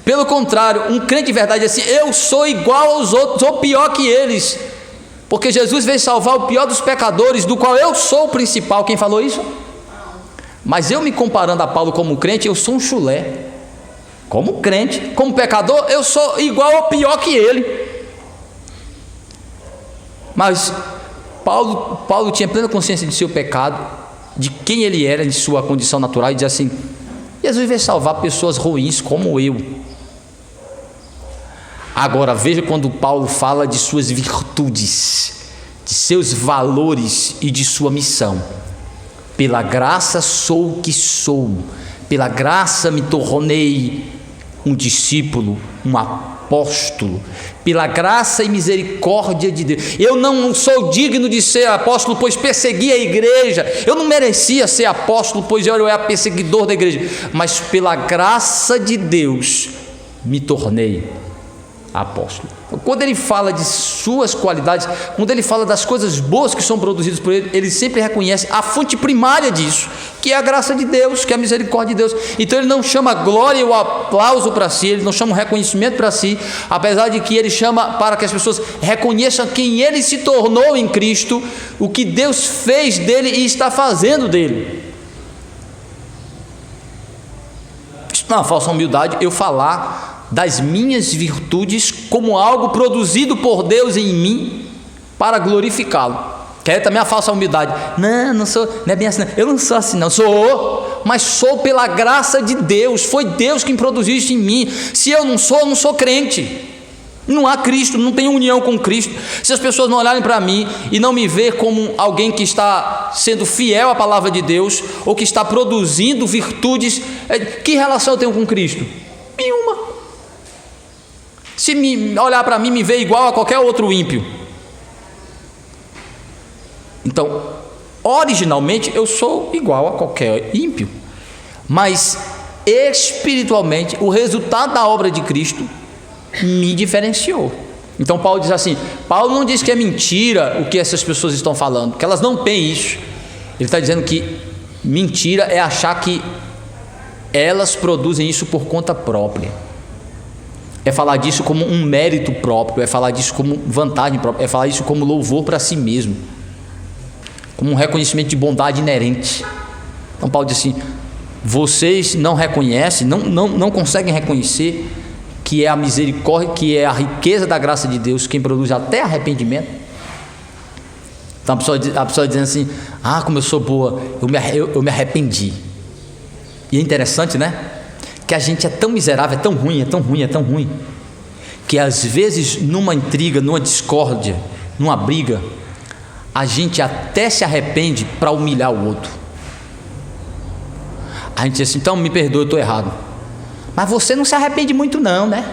Pelo contrário, um crente de verdade é assim: eu sou igual aos outros, ou pior que eles, porque Jesus veio salvar o pior dos pecadores, do qual eu sou o principal. Quem falou isso? Mas eu, me comparando a Paulo como crente, eu sou um chulé. Como crente, como pecador, eu sou igual ou pior que ele. Mas Paulo tinha plena consciência de seu pecado, de quem ele era, de sua condição natural, e dizia assim: Jesus veio salvar pessoas ruins como eu. Agora veja quando Paulo fala de suas virtudes, de seus valores e de sua missão. Pela graça sou o que sou, pela graça me tornei um discípulo, um apóstolo, pela graça e misericórdia de Deus. Eu não sou digno de ser apóstolo, pois persegui a igreja. Eu não merecia ser apóstolo, pois eu era perseguidor da igreja. Mas pela graça de Deus me tornei apóstolo. Quando ele fala de suas qualidades, quando ele fala das coisas boas que são produzidas por ele, ele sempre reconhece a fonte primária disso, que é a graça de Deus, que é a misericórdia de Deus. Então ele não chama glória ou aplauso para si, ele não chama reconhecimento para si, apesar de que ele chama para que as pessoas reconheçam quem ele se tornou em Cristo, o que Deus fez dele e está fazendo dele. Isso não é uma falsa humildade eu falar das minhas virtudes como algo produzido por Deus em mim para glorificá-lo. Que é também a falsa humildade. Não é bem assim, não. Eu não sou assim, não. Sou, mas sou pela graça de Deus. Foi Deus quem produziu isso em mim. Se eu não sou crente. Não há Cristo, não tenho união com Cristo. Se as pessoas não olharem para mim e não me ver como alguém que está sendo fiel à palavra de Deus, ou que está produzindo virtudes, que relação eu tenho com Cristo? Nenhuma. Se me olhar para mim, me ver igual a qualquer outro ímpio. Então, originalmente eu sou igual a qualquer ímpio, mas espiritualmente o resultado da obra de Cristo me diferenciou. Então Paulo diz assim, Paulo não diz que é mentira o que essas pessoas estão falando, que elas não têm isso. Ele está dizendo que mentira é achar que elas produzem isso por conta própria. É falar disso como um mérito próprio, é falar disso como vantagem própria, é falar isso como louvor para si mesmo, como um reconhecimento de bondade inerente. Então Paulo diz assim: vocês não reconhecem, não conseguem reconhecer que é a misericórdia, que é a riqueza da graça de Deus quem produz até arrependimento. Então a pessoa dizendo assim: como eu sou boa, eu me arrependi. E é interessante, né? Que a gente é tão miserável, é tão ruim, que às vezes numa intriga, numa discórdia, numa briga, a gente até se arrepende para humilhar o outro. A gente diz assim: então me perdoa, eu estou errado. Mas você não se arrepende muito não, né?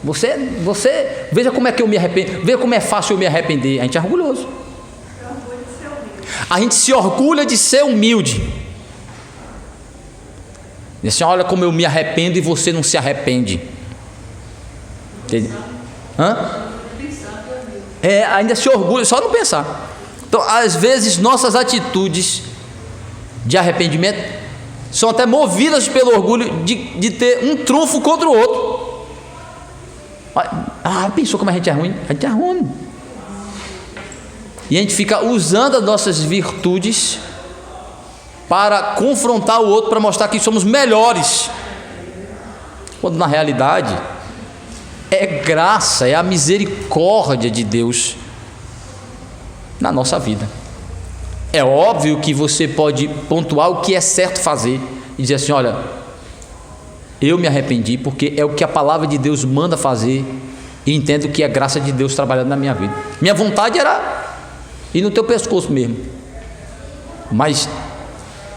Você veja como é que eu me arrependo, veja como é fácil eu me arrepender. A gente é orgulhoso. A gente se orgulha de ser humilde. Diz assim: olha como eu me arrependo e você não se arrepende. Ainda se orgulha, só não pensar. Então, às vezes, nossas atitudes de arrependimento são até movidas pelo orgulho de ter um trunfo contra o outro. Pensou como a gente é ruim? A gente é ruim. E a gente fica usando as nossas virtudes para confrontar o outro, para mostrar que somos melhores, quando na realidade é graça, é a misericórdia de Deus na nossa vida. É óbvio que você pode pontuar o que é certo fazer, e dizer assim: olha, eu me arrependi porque é o que a palavra de Deus manda fazer e entendo que é a graça de Deus trabalhando na minha vida. Minha vontade era ir no teu pescoço mesmo, mas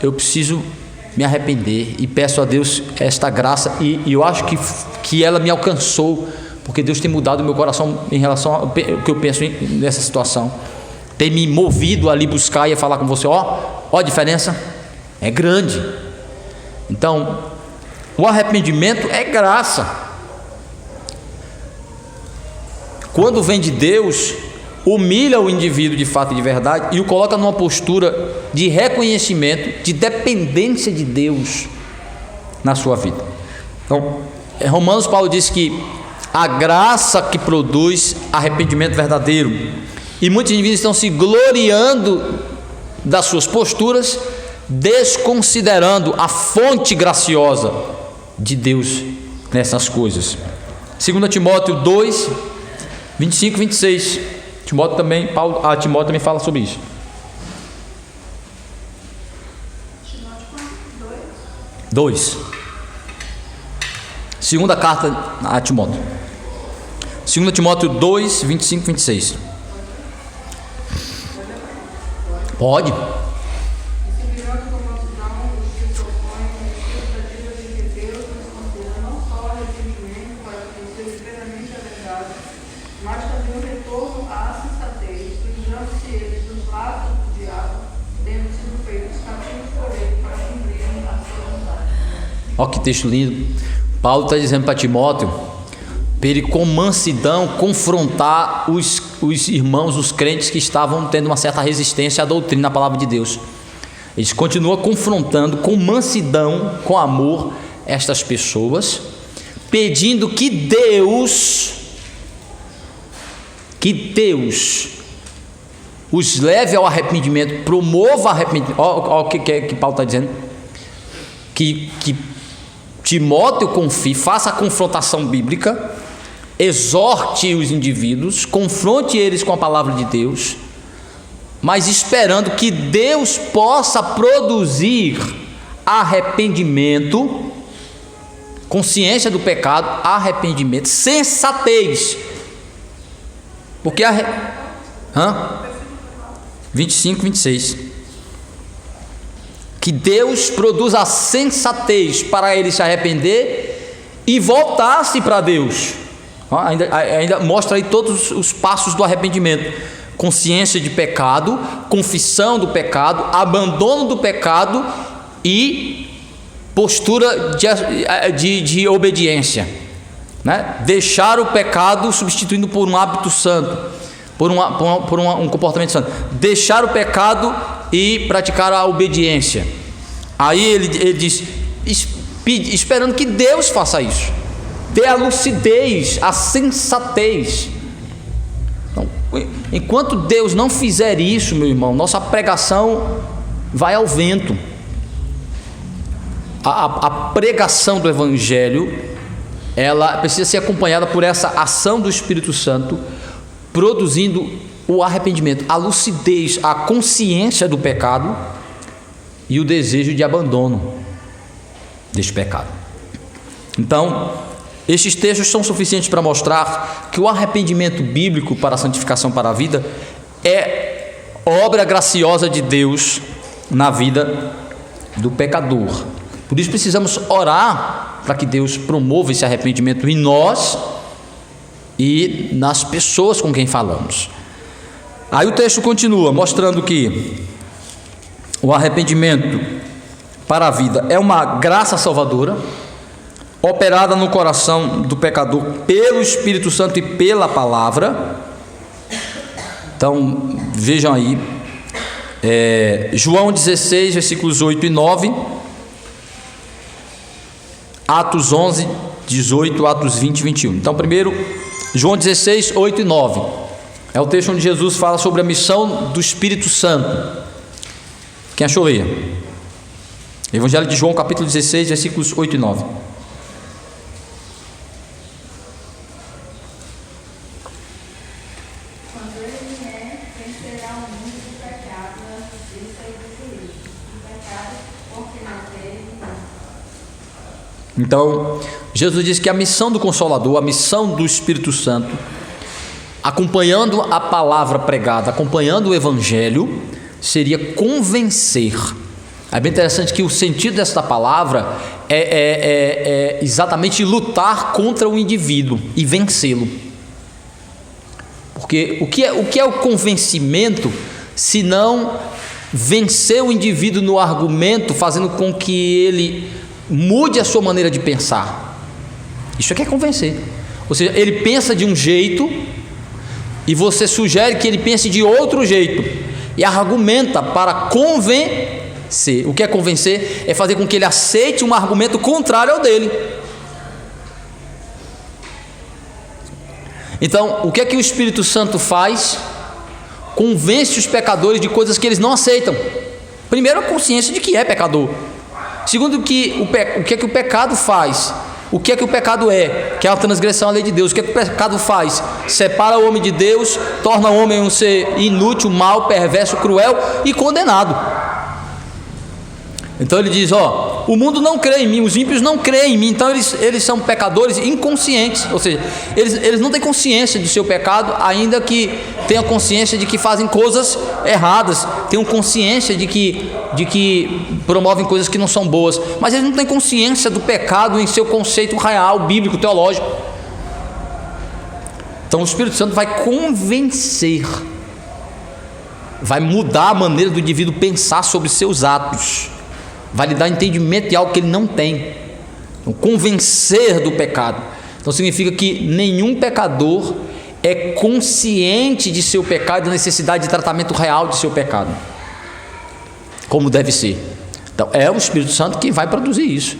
eu preciso me arrepender e peço a Deus esta graça, e eu acho que ela me alcançou, porque Deus tem mudado o meu coração em relação ao que eu penso nessa situação, tem me movido ali buscar e a falar com você. Ó a diferença é grande. Então o arrependimento é graça. Quando vem de Deus, humilha o indivíduo de fato e de verdade e o coloca numa postura de reconhecimento, de dependência de Deus na sua vida. Então, em Romanos, Paulo diz que a graça que produz arrependimento verdadeiro, e muitos indivíduos estão se gloriando das suas posturas, desconsiderando a fonte graciosa de Deus nessas coisas. 2 Timóteo 2, 25 e 26. Timóteo também fala sobre isso. Dois. Segunda carta a Timóteo. 2 Timóteo 2, 25 e 26. Pode. Olha que texto lindo. Paulo está dizendo para Timóteo para ele com mansidão confrontar os irmãos, os crentes que estavam tendo uma certa resistência à doutrina, à palavra de Deus. Ele continua confrontando com mansidão, com amor, estas pessoas, pedindo que Deus os leve ao arrependimento, promova arrependimento. Olha o que Paulo está dizendo. Que Timóteo confie, faça a confrontação bíblica, exorte os indivíduos, confronte eles com a palavra de Deus, mas esperando que Deus possa produzir arrependimento, consciência do pecado, arrependimento, sensatez. Porque 25, 26. Que Deus produza a sensatez para ele se arrepender e voltar-se para Deus. Ainda mostra aí todos os passos do arrependimento: consciência de pecado, confissão do pecado, abandono do pecado e postura de obediência, né? Deixar o pecado substituindo por um hábito santo, por um comportamento santo. Deixar o pecado e praticar a obediência. Aí ele diz, esperando que Deus faça isso, dê a lucidez, a sensatez. Então, enquanto Deus não fizer isso, meu irmão, nossa pregação vai ao vento. A pregação do Evangelho, ela precisa ser acompanhada por essa ação do Espírito Santo, produzindo o arrependimento, a lucidez, a consciência do pecado e o desejo de abandono deste pecado. Então, estes textos são suficientes para mostrar que o arrependimento bíblico para a santificação para a vida é obra graciosa de Deus na vida do pecador. Por isso precisamos orar para que Deus promova esse arrependimento em nós e nas pessoas com quem falamos. Aí o texto continua mostrando que o arrependimento para a vida é uma graça salvadora, operada no coração do pecador pelo Espírito Santo e pela palavra. Então vejam aí, João 16, versículos 8 e 9, Atos 11, 18, Atos 20 e 21. Então primeiro, João 16, 8 e 9, é o texto onde Jesus fala sobre a missão do Espírito Santo. Quem achou, leia. Evangelho de João, capítulo 16, versículos 8 e 9. Quando ele vier, vencerá o mundo do pecado, da justiça e do juízo. O pecado, porque não teve, Então, Jesus diz que a missão do Consolador, a missão do Espírito Santo, acompanhando a palavra pregada, acompanhando o Evangelho, seria convencer. É bem interessante que o sentido desta palavra é exatamente lutar contra o indivíduo e vencê-lo. Porque o que é o convencimento, se não vencer o indivíduo no argumento, fazendo com que ele mude a sua maneira de pensar? Isso é que é convencer. Ou seja, ele pensa de um jeito e você sugere que ele pense de outro jeito e argumenta para convencer. O que é convencer? É fazer com que ele aceite um argumento contrário ao dele. Então, o que é que o Espírito Santo faz? Convence os pecadores de coisas que eles não aceitam. Primeiro, a consciência de que é pecador. Segundo, o que é que o pecado faz? O que é que o pecado é? Que é a transgressão à lei de Deus. O que é que o pecado faz? Separa o homem de Deus, torna o homem um ser inútil, mau, perverso, cruel e condenado. Então ele diz, o mundo não crê em mim, os ímpios não creem em mim. Então eles são pecadores inconscientes. Ou seja, eles não têm consciência do seu pecado, ainda que tenham consciência de que fazem coisas erradas, tenham consciência de que promovem coisas que não são boas, mas eles não têm consciência do pecado em seu conceito real, bíblico, teológico. Então o Espírito Santo vai convencer, vai mudar a maneira do indivíduo pensar sobre seus atos, vai lhe dar entendimento de algo que ele não tem. Então, convencer do pecado. Então significa que nenhum pecador é consciente de seu pecado e da necessidade de tratamento real de seu pecado, como deve ser. Então é o Espírito Santo que vai produzir isso.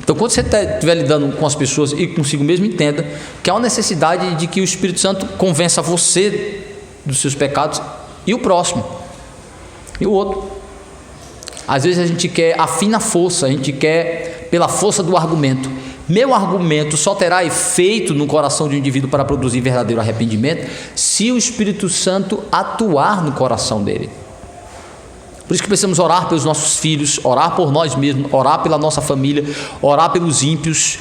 Então quando você estiver lidando com as pessoas e consigo mesmo, entenda que há uma necessidade de que o Espírito Santo convença você dos seus pecados e o próximo e o outro. Às vezes a gente quer a fina força, a gente quer pela força do argumento. Meu argumento só terá efeito no coração de um indivíduo para produzir verdadeiro arrependimento se o Espírito Santo atuar no coração dele. Por isso que precisamos orar pelos nossos filhos, orar por nós mesmos, orar pela nossa família, orar pelos ímpios,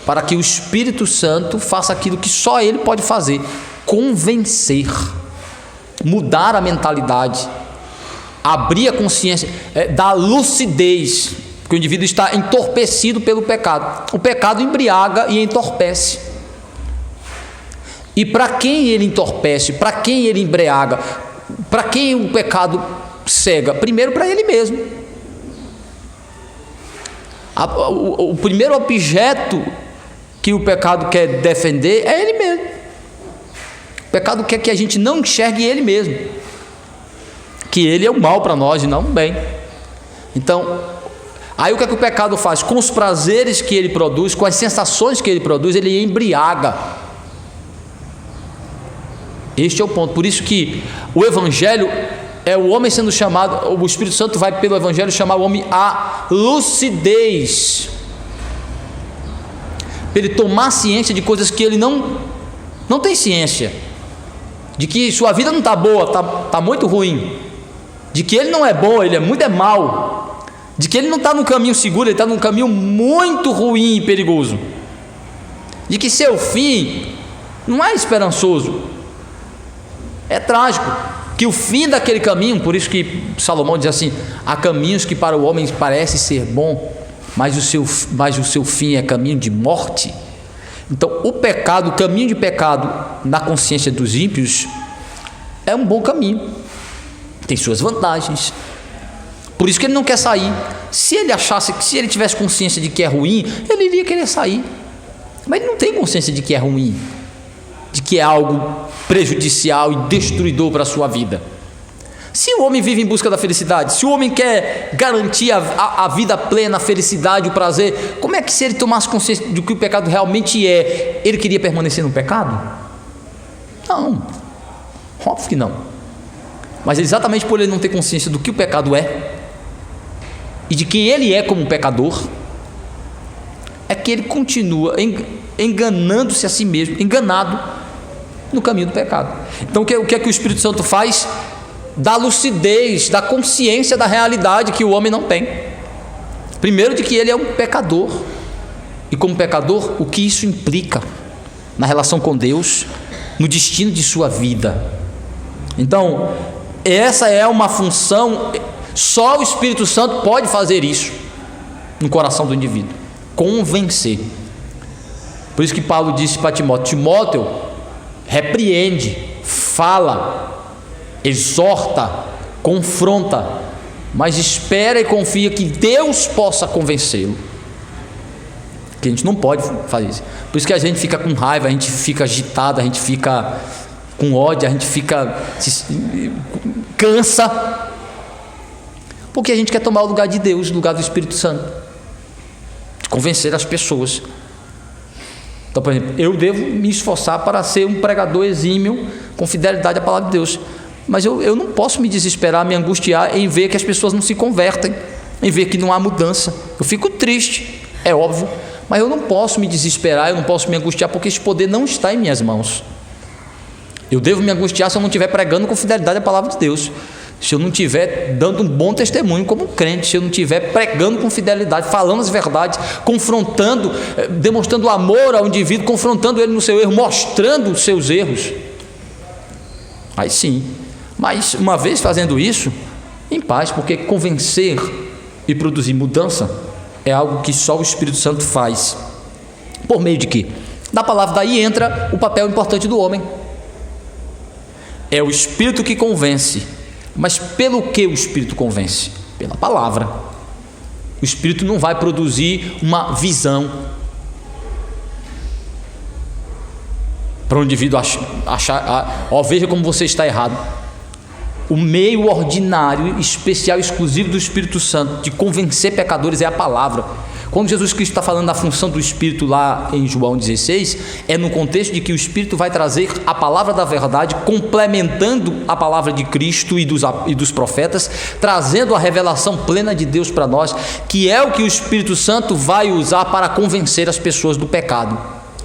para que o Espírito Santo faça aquilo que só ele pode fazer: convencer, mudar a mentalidade, abrir a consciência, dar lucidez, porque o indivíduo está entorpecido pelo pecado. O pecado embriaga e entorpece. E para quem ele entorpece, para quem ele embriaga, para quem o pecado cega? Primeiro para ele mesmo. O primeiro objeto que o pecado quer defender é ele mesmo. O pecado quer que a gente não enxergue ele mesmo, que ele é o mal para nós e não o bem. Então, aí o que é que o pecado faz? Com os prazeres que ele produz, com as sensações que ele produz, ele embriaga. Este é o ponto. Por isso que o Evangelho é o homem sendo chamado, o Espírito Santo vai pelo Evangelho chamar o homem à lucidez, para ele tomar ciência de coisas que ele não tem ciência, de que sua vida não está boa, está muito ruim, de que ele não é bom, ele é muito mal, de que ele não está no caminho seguro, ele está num caminho muito ruim e perigoso, de que seu fim não é esperançoso, é trágico, que o fim daquele caminho, por isso que Salomão diz assim: há caminhos que para o homem parece ser bom, mas o seu fim é caminho de morte. Então o pecado, o caminho de pecado na consciência dos ímpios é um bom caminho, tem suas vantagens, por isso que ele não quer sair. Se ele tivesse consciência de que é ruim, ele iria querer sair, mas ele não tem consciência de que é ruim, de que é algo prejudicial e destruidor para a sua vida. Se o homem vive em busca da felicidade, se o homem quer garantir a vida plena, a felicidade, o prazer, como é que, se ele tomasse consciência do que o pecado realmente é, ele queria permanecer no pecado? Não, óbvio que não. Mas exatamente por ele não ter consciência do que o pecado é e de quem ele é como pecador, é que ele continua enganando-se a si mesmo, enganado no caminho do pecado. Então o que é que o Espírito Santo faz? Dá lucidez, dá consciência da realidade que o homem não tem. Primeiro, de que ele é um pecador, e como pecador, o que isso implica na relação com Deus, no destino de sua vida. Então, essa é uma função, só o Espírito Santo pode fazer isso no coração do indivíduo, convencer. Por isso que Paulo disse para Timóteo: Timóteo, repreende, fala, exorta, confronta, mas espera e confia que Deus possa convencê-lo. Que a gente não pode fazer isso. Por isso que a gente fica com raiva, a gente fica agitado, a gente fica com ódio, a gente cansa, porque a gente quer tomar o lugar de Deus, o lugar do Espírito Santo, convencer as pessoas. Então, por exemplo, eu devo me esforçar para ser um pregador exímio, com fidelidade à palavra de Deus, mas eu não posso me desesperar, me angustiar em ver que as pessoas não se convertem, em ver que não há mudança. Eu fico triste, é óbvio, mas eu não posso me desesperar, eu não posso me angustiar, porque esse poder não está em minhas mãos. Eu devo me angustiar se eu não estiver pregando com fidelidade a palavra de Deus, se eu não estiver dando um bom testemunho como crente, se eu não estiver pregando com fidelidade, falando as verdades, confrontando, demonstrando amor ao indivíduo, confrontando ele no seu erro, mostrando os seus erros. Aí sim, mas uma vez fazendo isso, em paz, porque convencer e produzir mudança é algo que só o Espírito Santo faz. Por meio de quê? Da palavra. Daí entra o papel importante do homem. É o Espírito que convence. Mas pelo que o Espírito convence? Pela palavra. O Espírito não vai produzir uma visão para um indivíduo achar, veja como você está errado. O meio ordinário, especial, exclusivo do Espírito Santo de convencer pecadores é a palavra. Quando Jesus Cristo está falando da função do Espírito lá em João 16, é no contexto de que o Espírito vai trazer a palavra da verdade, complementando a palavra de Cristo e dos profetas, trazendo a revelação plena de Deus para nós, que é o que o Espírito Santo vai usar para convencer as pessoas do pecado,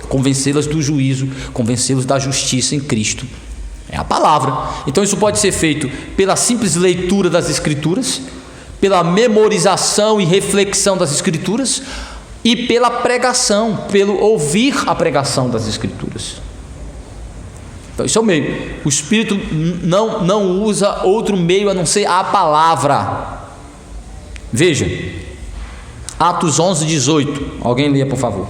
convencê-las do juízo, convencê-las da justiça em Cristo. É a palavra. Então isso pode ser feito pela simples leitura das Escrituras, pela memorização e reflexão das Escrituras e pela pregação, pelo ouvir a pregação das Escrituras. Então isso é o meio. O Espírito não usa outro meio a não ser a palavra. Veja, Atos 11, 18. Alguém leia, por favor.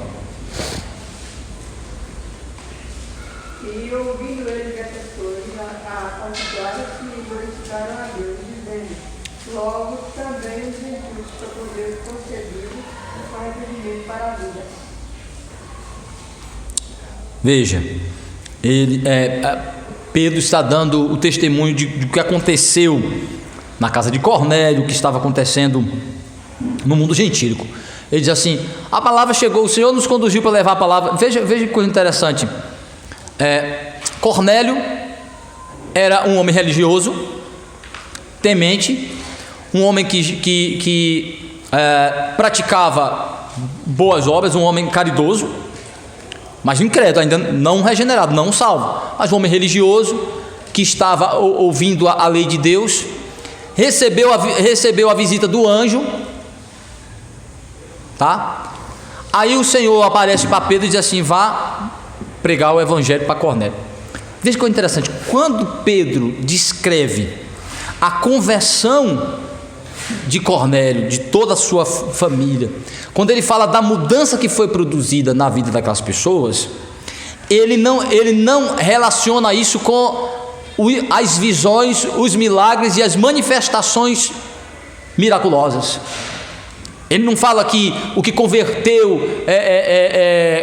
Veja, Pedro está dando o testemunho do que aconteceu na casa de Cornélio, o que estava acontecendo no mundo gentílico. Ele diz assim: a palavra chegou, o Senhor nos conduziu para levar a palavra. Veja que coisa interessante. Cornélio era um homem religioso, temente, um homem que praticava boas obras, um homem caridoso, mas incrédulo, ainda não regenerado, não salvo, mas um homem religioso que estava ouvindo a lei de Deus, recebeu a visita do anjo, tá? Aí o Senhor aparece para Pedro e diz assim: vá pregar o evangelho para Cornélio. Veja que coisa interessante, quando Pedro descreve a conversão de Cornélio, de toda a sua família, quando ele fala da mudança que foi produzida na vida daquelas pessoas, ele não relaciona isso com as visões, os milagres e as manifestações miraculosas. Ele não fala que o que converteu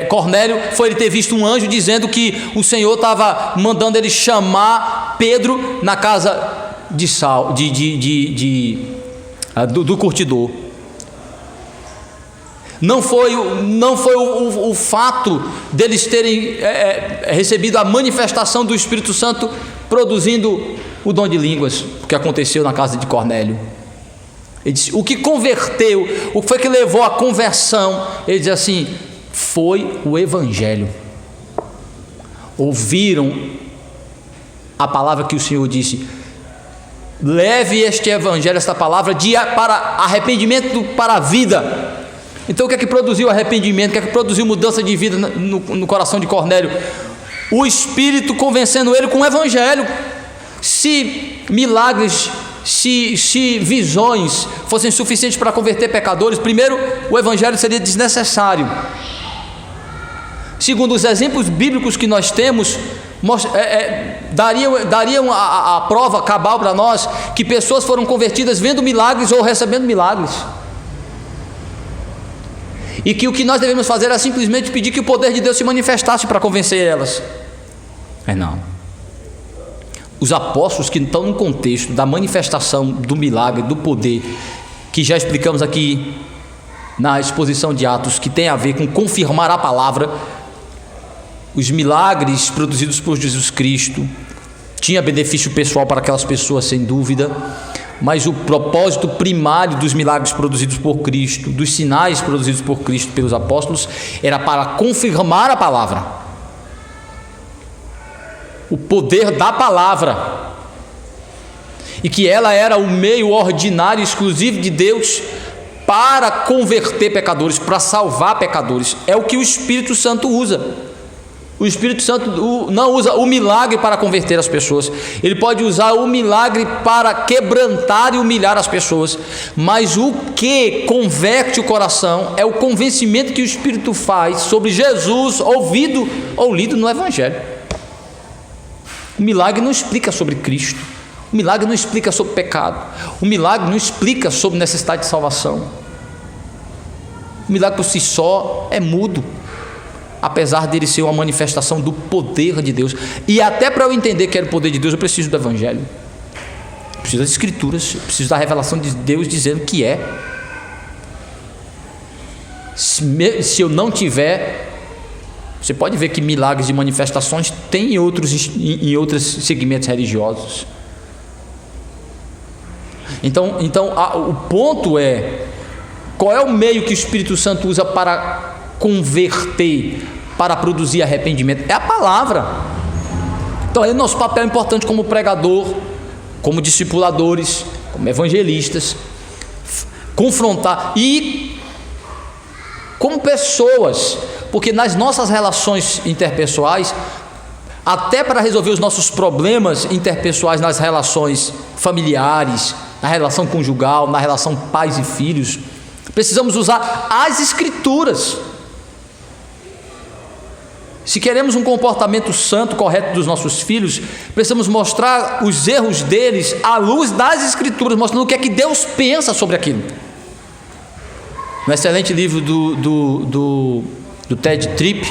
Cornélio foi ele ter visto um anjo dizendo que o Senhor estava mandando ele chamar Pedro na casa do curtidor. Não foi o fato deles terem recebido a manifestação do Espírito Santo produzindo o dom de línguas, o que aconteceu na casa de Cornélio. Ele disse, o que converteu, o que foi que levou à conversão, ele diz assim, foi o evangelho. Ouviram a palavra que o Senhor disse: leve este evangelho, esta palavra, para arrependimento para a vida. Então o que é que produziu arrependimento? O que é que produziu mudança de vida no coração de Cornélio? O Espírito convencendo ele com o evangelho. Se milagres, se visões fossem suficientes para converter pecadores, primeiro, o evangelho seria desnecessário. Segundo, os exemplos bíblicos que nós temos dariam a prova cabal para nós que pessoas foram convertidas vendo milagres ou recebendo milagres, e que o que nós devemos fazer é simplesmente pedir que o poder de Deus se manifestasse para convencer elas. Mas não, os apóstolos que estão no contexto da manifestação do milagre, do poder, que já explicamos aqui na exposição de Atos, que tem a ver com confirmar a palavra, os milagres produzidos por Jesus Cristo, tinha benefício pessoal para aquelas pessoas, sem dúvida, mas o propósito primário dos milagres produzidos por Cristo, dos sinais produzidos por Cristo pelos apóstolos, era para confirmar a palavra, o poder da palavra, e que ela era o meio ordinário exclusivo de Deus para converter pecadores, para salvar pecadores. É o que o Espírito Santo usa. O Espírito Santo não usa o milagre para converter as pessoas, ele pode usar o milagre para quebrantar e humilhar as pessoas, mas o que converte o coração é o convencimento que o Espírito faz sobre Jesus, ouvido ou lido no Evangelho. O milagre não explica sobre Cristo, o milagre não explica sobre pecado, o milagre não explica sobre necessidade de salvação. O milagre por si só é mudo, apesar dele ser uma manifestação do poder de Deus. E até para eu entender que era o poder de Deus, eu preciso do Evangelho, eu preciso das Escrituras, eu preciso da revelação de Deus dizendo que é. Se eu não tiver, você pode ver que milagres e manifestações tem em outros segmentos religiosos. Então o ponto é: qual é o meio que o Espírito Santo usa para converter, para produzir arrependimento? É a palavra. Então é nosso papel importante como pregador, como discipuladores, como evangelistas, confrontar, e como pessoas, porque nas nossas relações interpessoais, até para resolver os nossos problemas interpessoais nas relações familiares, na relação conjugal, na relação pais e filhos, precisamos usar as Escrituras. Se queremos um comportamento santo, correto dos nossos filhos, precisamos mostrar os erros deles à luz das Escrituras, mostrando o que é que Deus pensa sobre aquilo. No excelente livro do Ted Tripp,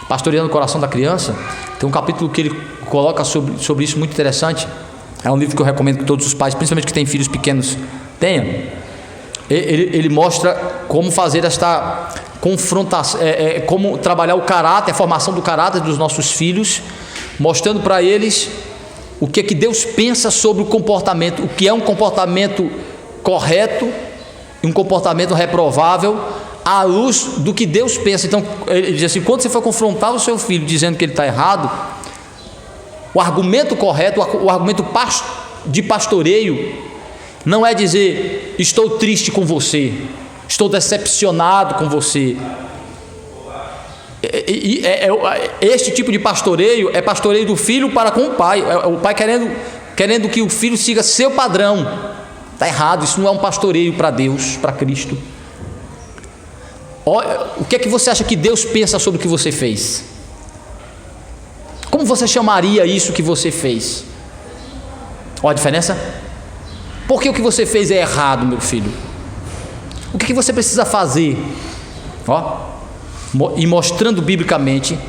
Pastoreando o Coração da Criança, tem um capítulo que ele coloca sobre isso muito interessante. É um livro que eu recomendo que todos os pais, principalmente que têm filhos pequenos, tenham. Ele mostra como fazer esta confrontação, como trabalhar o caráter, a formação do caráter dos nossos filhos, mostrando para eles o que é que Deus pensa sobre o comportamento, o que é um comportamento correto e um comportamento reprovável, à luz do que Deus pensa. Então ele diz assim: quando você for confrontar o seu filho dizendo que ele está errado, o argumento correto, o argumento de pastoreio, não é dizer: estou triste com você, estou decepcionado com você. Este tipo de pastoreio é pastoreio do filho para com o pai, é o pai querendo que o filho siga seu padrão. Está errado, isso não é um pastoreio para Deus, para Cristo. O que é que você acha que Deus pensa sobre o que você fez? Como você chamaria isso que você fez? Olha a diferença? Porque o que você fez é errado, meu filho. O que você precisa fazer? E mostrando biblicamente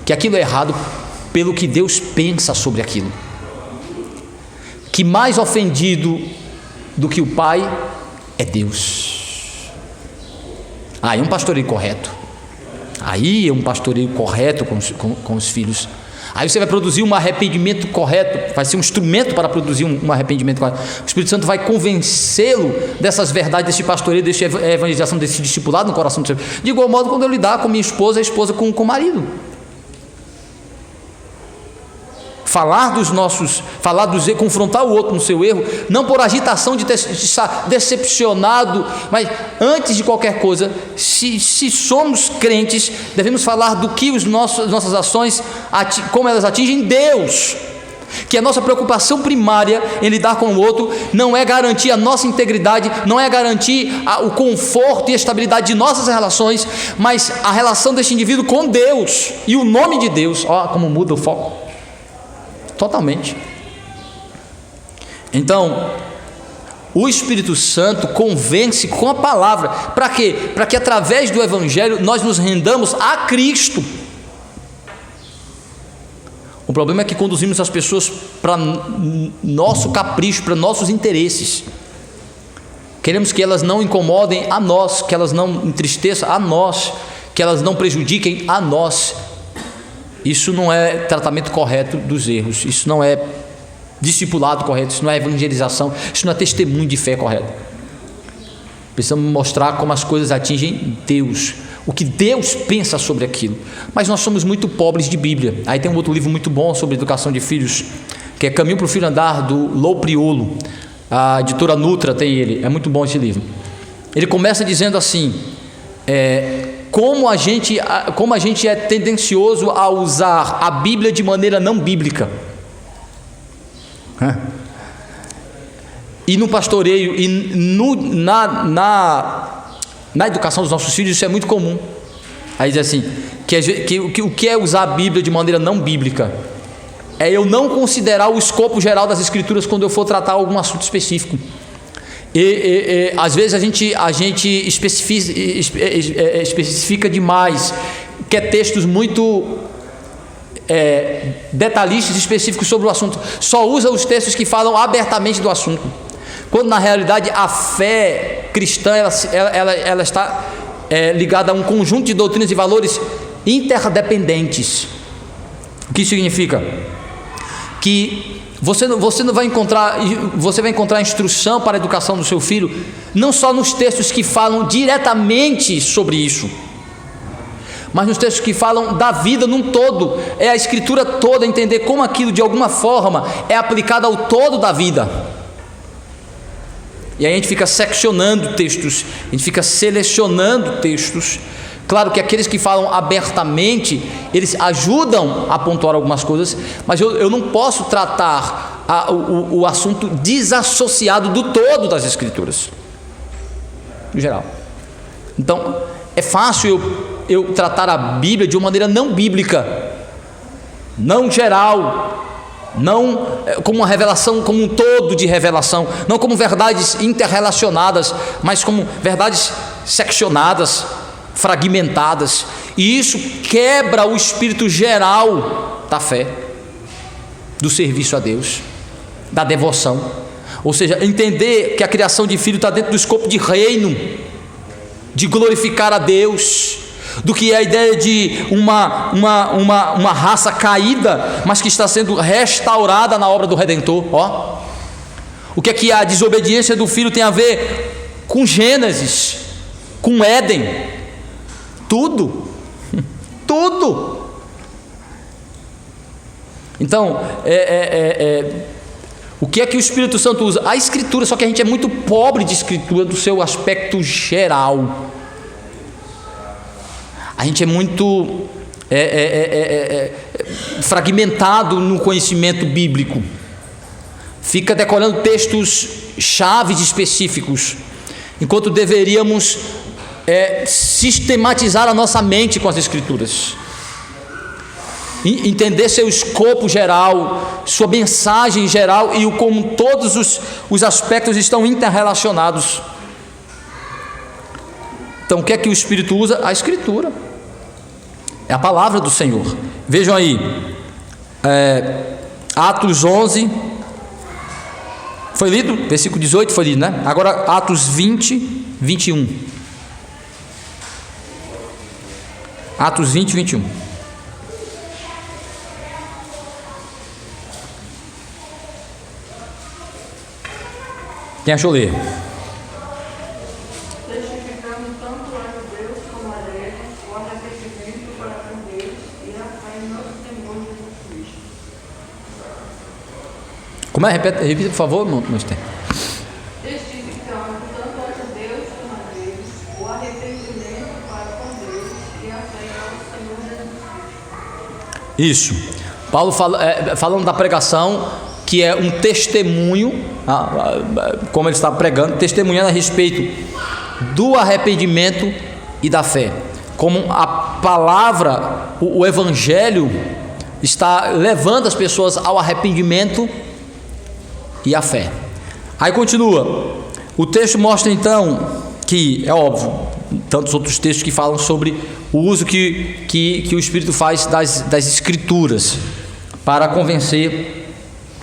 que aquilo é errado pelo que Deus pensa sobre aquilo. Que mais ofendido do que o pai é Deus. Aí é um pastoreio correto. Aí é um pastoreio correto com os filhos. Aí você vai produzir um arrependimento correto, vai ser um instrumento para produzir um arrependimento correto. O Espírito Santo vai convencê-lo dessas verdades, desse pastoreio, dessa evangelização, desse discipulado no coração do seu filho. De igual modo, quando eu lidar com minha esposa, a esposa com o marido. confrontar o outro no seu erro, não por agitação de estar decepcionado, mas antes de qualquer coisa, se somos crentes, devemos falar do que nossas ações, como elas atingem Deus. Que a nossa preocupação primária em lidar com o outro não é garantir a nossa integridade, não é garantir o conforto e a estabilidade de nossas relações, mas a relação deste indivíduo com Deus e o nome de Deus. Ó, como muda o foco totalmente. Então, o Espírito Santo convence com a palavra. Para quê? Para que através do Evangelho nós nos rendamos a Cristo. O problema é que conduzimos as pessoas para nosso capricho, para nossos interesses. Queremos que elas não incomodem a nós, que elas não entristeçam a nós, que elas não prejudiquem a nós. Isso não é tratamento correto dos erros, isso não é discipulado correto, isso não é evangelização, isso não é testemunho de fé correto. Precisamos mostrar como as coisas atingem Deus, o que Deus pensa sobre aquilo. Mas nós somos muito pobres de Bíblia. Aí tem um outro livro muito bom sobre educação de filhos, que é Caminho para o Filho Andar, do Lou Priolo. A editora Nutra tem ele, é muito bom esse livro. Ele começa dizendo assim, como a gente é tendencioso a usar a Bíblia de maneira não bíblica. E no pastoreio e na educação dos nossos filhos isso é muito comum. Aí diz assim, o que é usar a Bíblia de maneira não bíblica? É eu não considerar o escopo geral das Escrituras quando eu for tratar algum assunto específico. Às vezes a gente especifica demais, quer textos muito detalhistas e específicos sobre o assunto, só usa os textos que falam abertamente do assunto, quando na realidade a fé cristã ela está ligada a um conjunto de doutrinas e valores interdependentes. O que significa? Que você vai encontrar instrução para a educação do seu filho não só nos textos que falam diretamente sobre isso, mas nos textos que falam da vida num todo. É a Escritura toda, entender como aquilo de alguma forma é aplicado ao todo da vida. E aí a gente fica seccionando textos, a gente fica selecionando textos. Claro que aqueles que falam abertamente, eles ajudam a pontuar algumas coisas, mas eu não posso tratar o assunto desassociado do todo das Escrituras, no geral. Então, é fácil eu tratar a Bíblia de uma maneira não bíblica, não geral, não como uma revelação, como um todo de revelação, não como verdades interrelacionadas, mas como verdades seccionadas, fragmentadas. E isso quebra o espírito geral da fé, do serviço a Deus, da devoção. Ou seja, entender que a criação de filho está dentro do escopo de reino, de glorificar a Deus, do que é a ideia de uma raça caída, mas que está sendo restaurada na obra do Redentor. O que é que a desobediência do filho tem a ver com Gênesis, com Éden? Tudo. Então, o que é que o Espírito Santo usa? A Escritura, só que a gente é muito pobre de Escritura do seu aspecto geral. A gente é muito fragmentado no conhecimento bíblico. Fica decorando textos chaves específicos, enquanto deveríamos sistematizar a nossa mente com as Escrituras, entender seu escopo geral, sua mensagem geral e como todos os aspectos estão interrelacionados. Então, o que é que o Espírito usa? A Escritura, é a palavra do Senhor. Vejam aí, Atos 11, foi lido? Versículo 18 foi lido, né? Agora Atos 20, 21. Atos 20, 21. Quem achou ler? Testificando tanto a judeus como a gregos o arrependimento para com Deus e a fé em nosso Senhor Jesus Cristo. Como é? Repita, por favor, meu Esther. Testificando tanto a Deus como a Deus, o arrependimento para com Deus e a fé ao Senhor Jesus Cristo. Isso. Paulo falando da pregação, que é um testemunho, como ele está pregando, testemunhando a respeito do arrependimento e da fé. Como a palavra, o evangelho está levando as pessoas ao arrependimento e à fé. Aí continua. O texto mostra então que, é óbvio, tantos outros textos que falam sobre o uso que o Espírito faz das Escrituras para convencer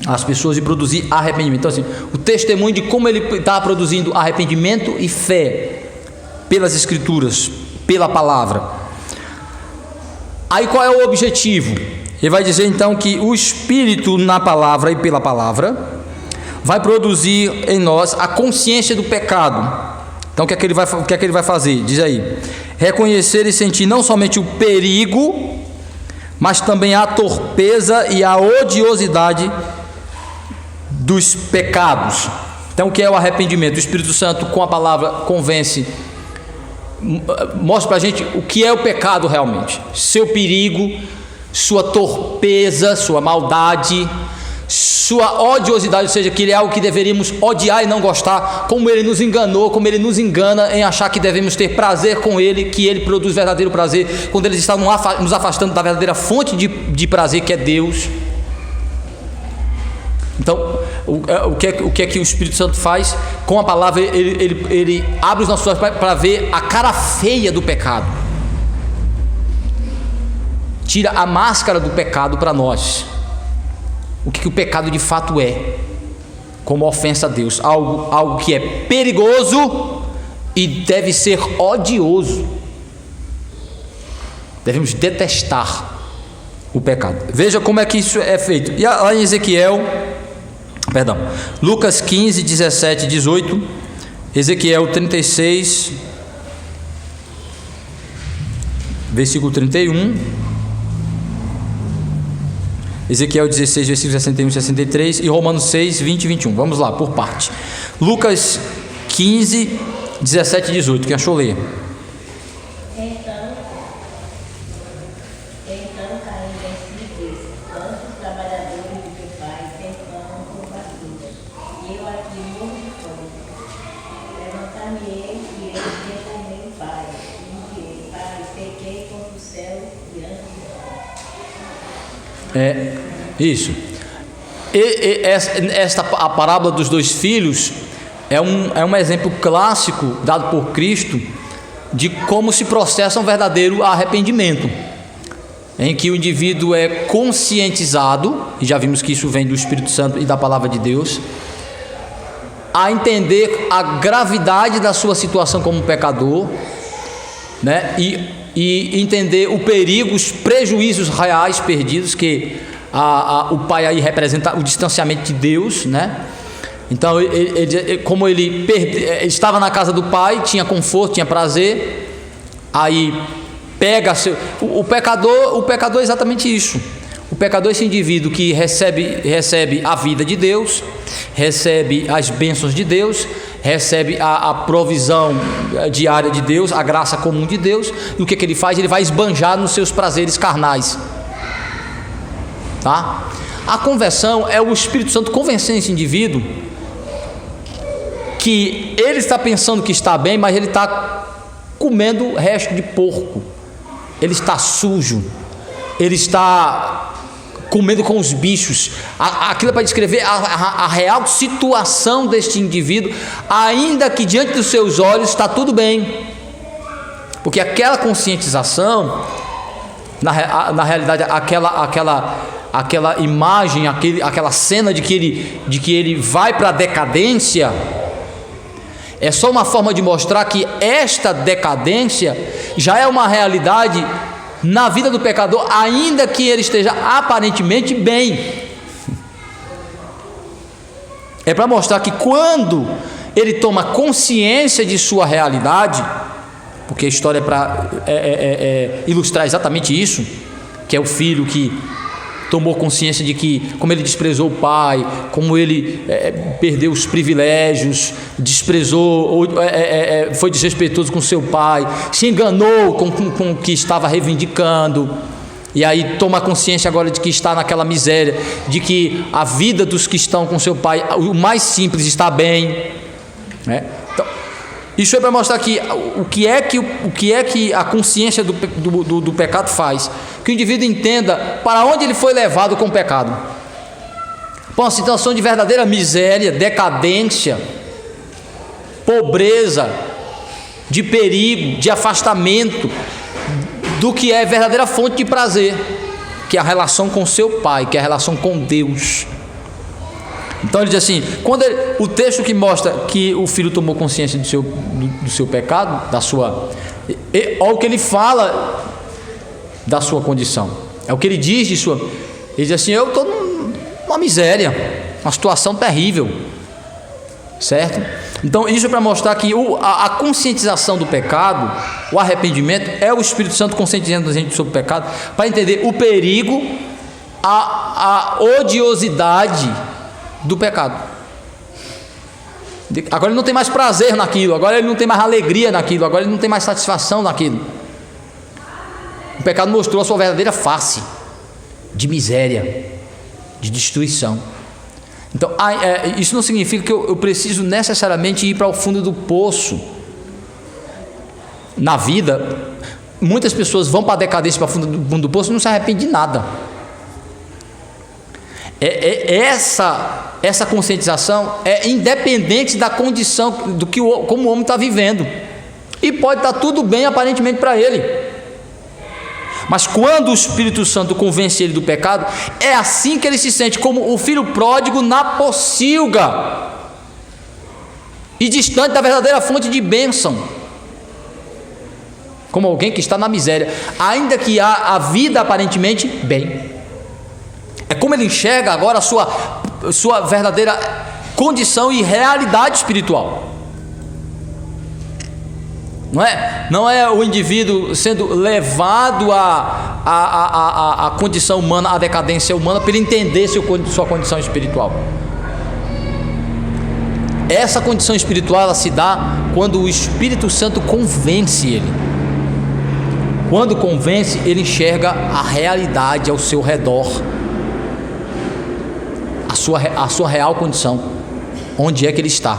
as pessoas e produzir arrependimento. Então, assim, o testemunho de como ele está produzindo arrependimento e fé pelas Escrituras, pela palavra. Aí qual é o objetivo? Ele vai dizer então que o Espírito na palavra e pela palavra vai produzir em nós a consciência do pecado. Então o que é que ele vai fazer? Diz aí: reconhecer e sentir não somente o perigo, mas também a torpeza e a odiosidade dos pecados. Então o que é o arrependimento? O Espírito Santo com a palavra convence, mostra para a gente o que é o pecado realmente, seu perigo, sua torpeza, sua maldade, sua odiosidade, ou seja, que ele é algo que deveríamos odiar e não gostar, como ele nos enganou, como ele nos engana em achar que devemos ter prazer com ele, que ele produz verdadeiro prazer, quando ele está nos afastando da verdadeira fonte de prazer, que é Deus. Então, o que é que o Espírito Santo faz? Com a palavra, ele abre os nossos olhos para ver a cara feia do pecado, tira a máscara do pecado para nós. O que o pecado de fato é, como ofensa a Deus, algo que é perigoso e deve ser odioso. Devemos detestar o pecado. Veja como é que isso é feito. E lá em Lucas 15, 17, 18, Ezequiel 36, versículo 31, Ezequiel 16, versículos 61 e 63 e Romanos 6, 20 e 21. Vamos lá, por parte. Lucas 15, 17 e 18. Quem achou, ler? Então Caim disse: quantos trabalhadores de meu pai têm pão com fartura, e eu aqui morro de fome. Levantar-me-ei e ele diante meu pai, e disse: Pai, pequei contra o céu diante de ti. Isso. A parábola dos dois filhos é um exemplo clássico dado por Cristo de como se processa um verdadeiro arrependimento, em que o indivíduo é conscientizado, e já vimos que isso vem do Espírito Santo e da palavra de Deus, a entender a gravidade da sua situação como pecador, né? E entender o perigo, os prejuízos reais perdidos, que o pai aí representa o distanciamento de Deus, né? Então, como ele estava na casa do pai, tinha conforto, tinha prazer, aí pega o pecador é exatamente isso. O pecador é esse indivíduo que recebe a vida de Deus, recebe as bênçãos de Deus, recebe a provisão diária de Deus, a graça comum de Deus, e o que ele faz? Ele vai esbanjar nos seus prazeres carnais. Tá? A conversão é o Espírito Santo convencendo esse indivíduo que ele está pensando que está bem, mas ele está comendo resto de porco, ele está sujo, ele está comendo com os bichos. Aquilo é para descrever a real situação deste indivíduo, ainda que diante dos seus olhos está tudo bem, porque aquela conscientização, na realidade, aquela imagem, aquela cena de que ele vai para a decadência, é só uma forma de mostrar que esta decadência já é uma realidade na vida do pecador, ainda que ele esteja aparentemente bem. É para mostrar que quando ele toma consciência de sua realidade, porque a história é para ilustrar exatamente isso, que é o filho que tomou consciência de que, como ele desprezou o pai, como ele perdeu os privilégios, desprezou, foi desrespeitoso com seu pai, se enganou com o que estava reivindicando, e aí toma consciência agora de que está naquela miséria, de que a vida dos que estão com seu pai, o mais simples, está bem, né? Então, isso é para mostrar que o que é que a consciência do pecado faz, que o indivíduo entenda para onde ele foi levado com o pecado, para uma situação de verdadeira miséria, decadência, pobreza, de perigo, de afastamento do que é verdadeira fonte de prazer, que é a relação com seu pai, que é a relação com Deus. Então ele diz assim, o texto que mostra que o filho tomou consciência do seu pecado, olha o que ele fala da sua condição, é o que ele diz de sua. Ele diz assim: eu estou numa miséria, uma situação terrível, certo? Então isso é para mostrar que a conscientização do pecado, o arrependimento, é o Espírito Santo conscientizando a gente sobre o pecado, para entender o perigo, a odiosidade do pecado. Agora ele não tem mais prazer naquilo, agora ele não tem mais alegria naquilo, agora ele não tem mais satisfação naquilo. O pecado mostrou a sua verdadeira face de miséria, de destruição. Então isso não significa que eu preciso necessariamente ir para o fundo do poço. Na vida, muitas pessoas vão para a decadência, para o fundo do poço, e não se arrependem de nada. Essa conscientização é independente da condição como o homem está vivendo, e pode estar tudo bem aparentemente para ele, mas quando o Espírito Santo convence ele do pecado, é assim que ele se sente, como o filho pródigo na pocilga e distante da verdadeira fonte de bênção, como alguém que está na miséria, ainda que há a vida aparentemente bem. É como ele enxerga agora a sua verdadeira condição e realidade espiritual. Não é o indivíduo sendo levado à condição humana, à decadência humana, para ele entender sua condição espiritual. Essa condição espiritual, ela se dá quando o Espírito Santo convence ele. Quando convence, ele enxerga a realidade ao seu redor, a sua real condição, onde é que ele está,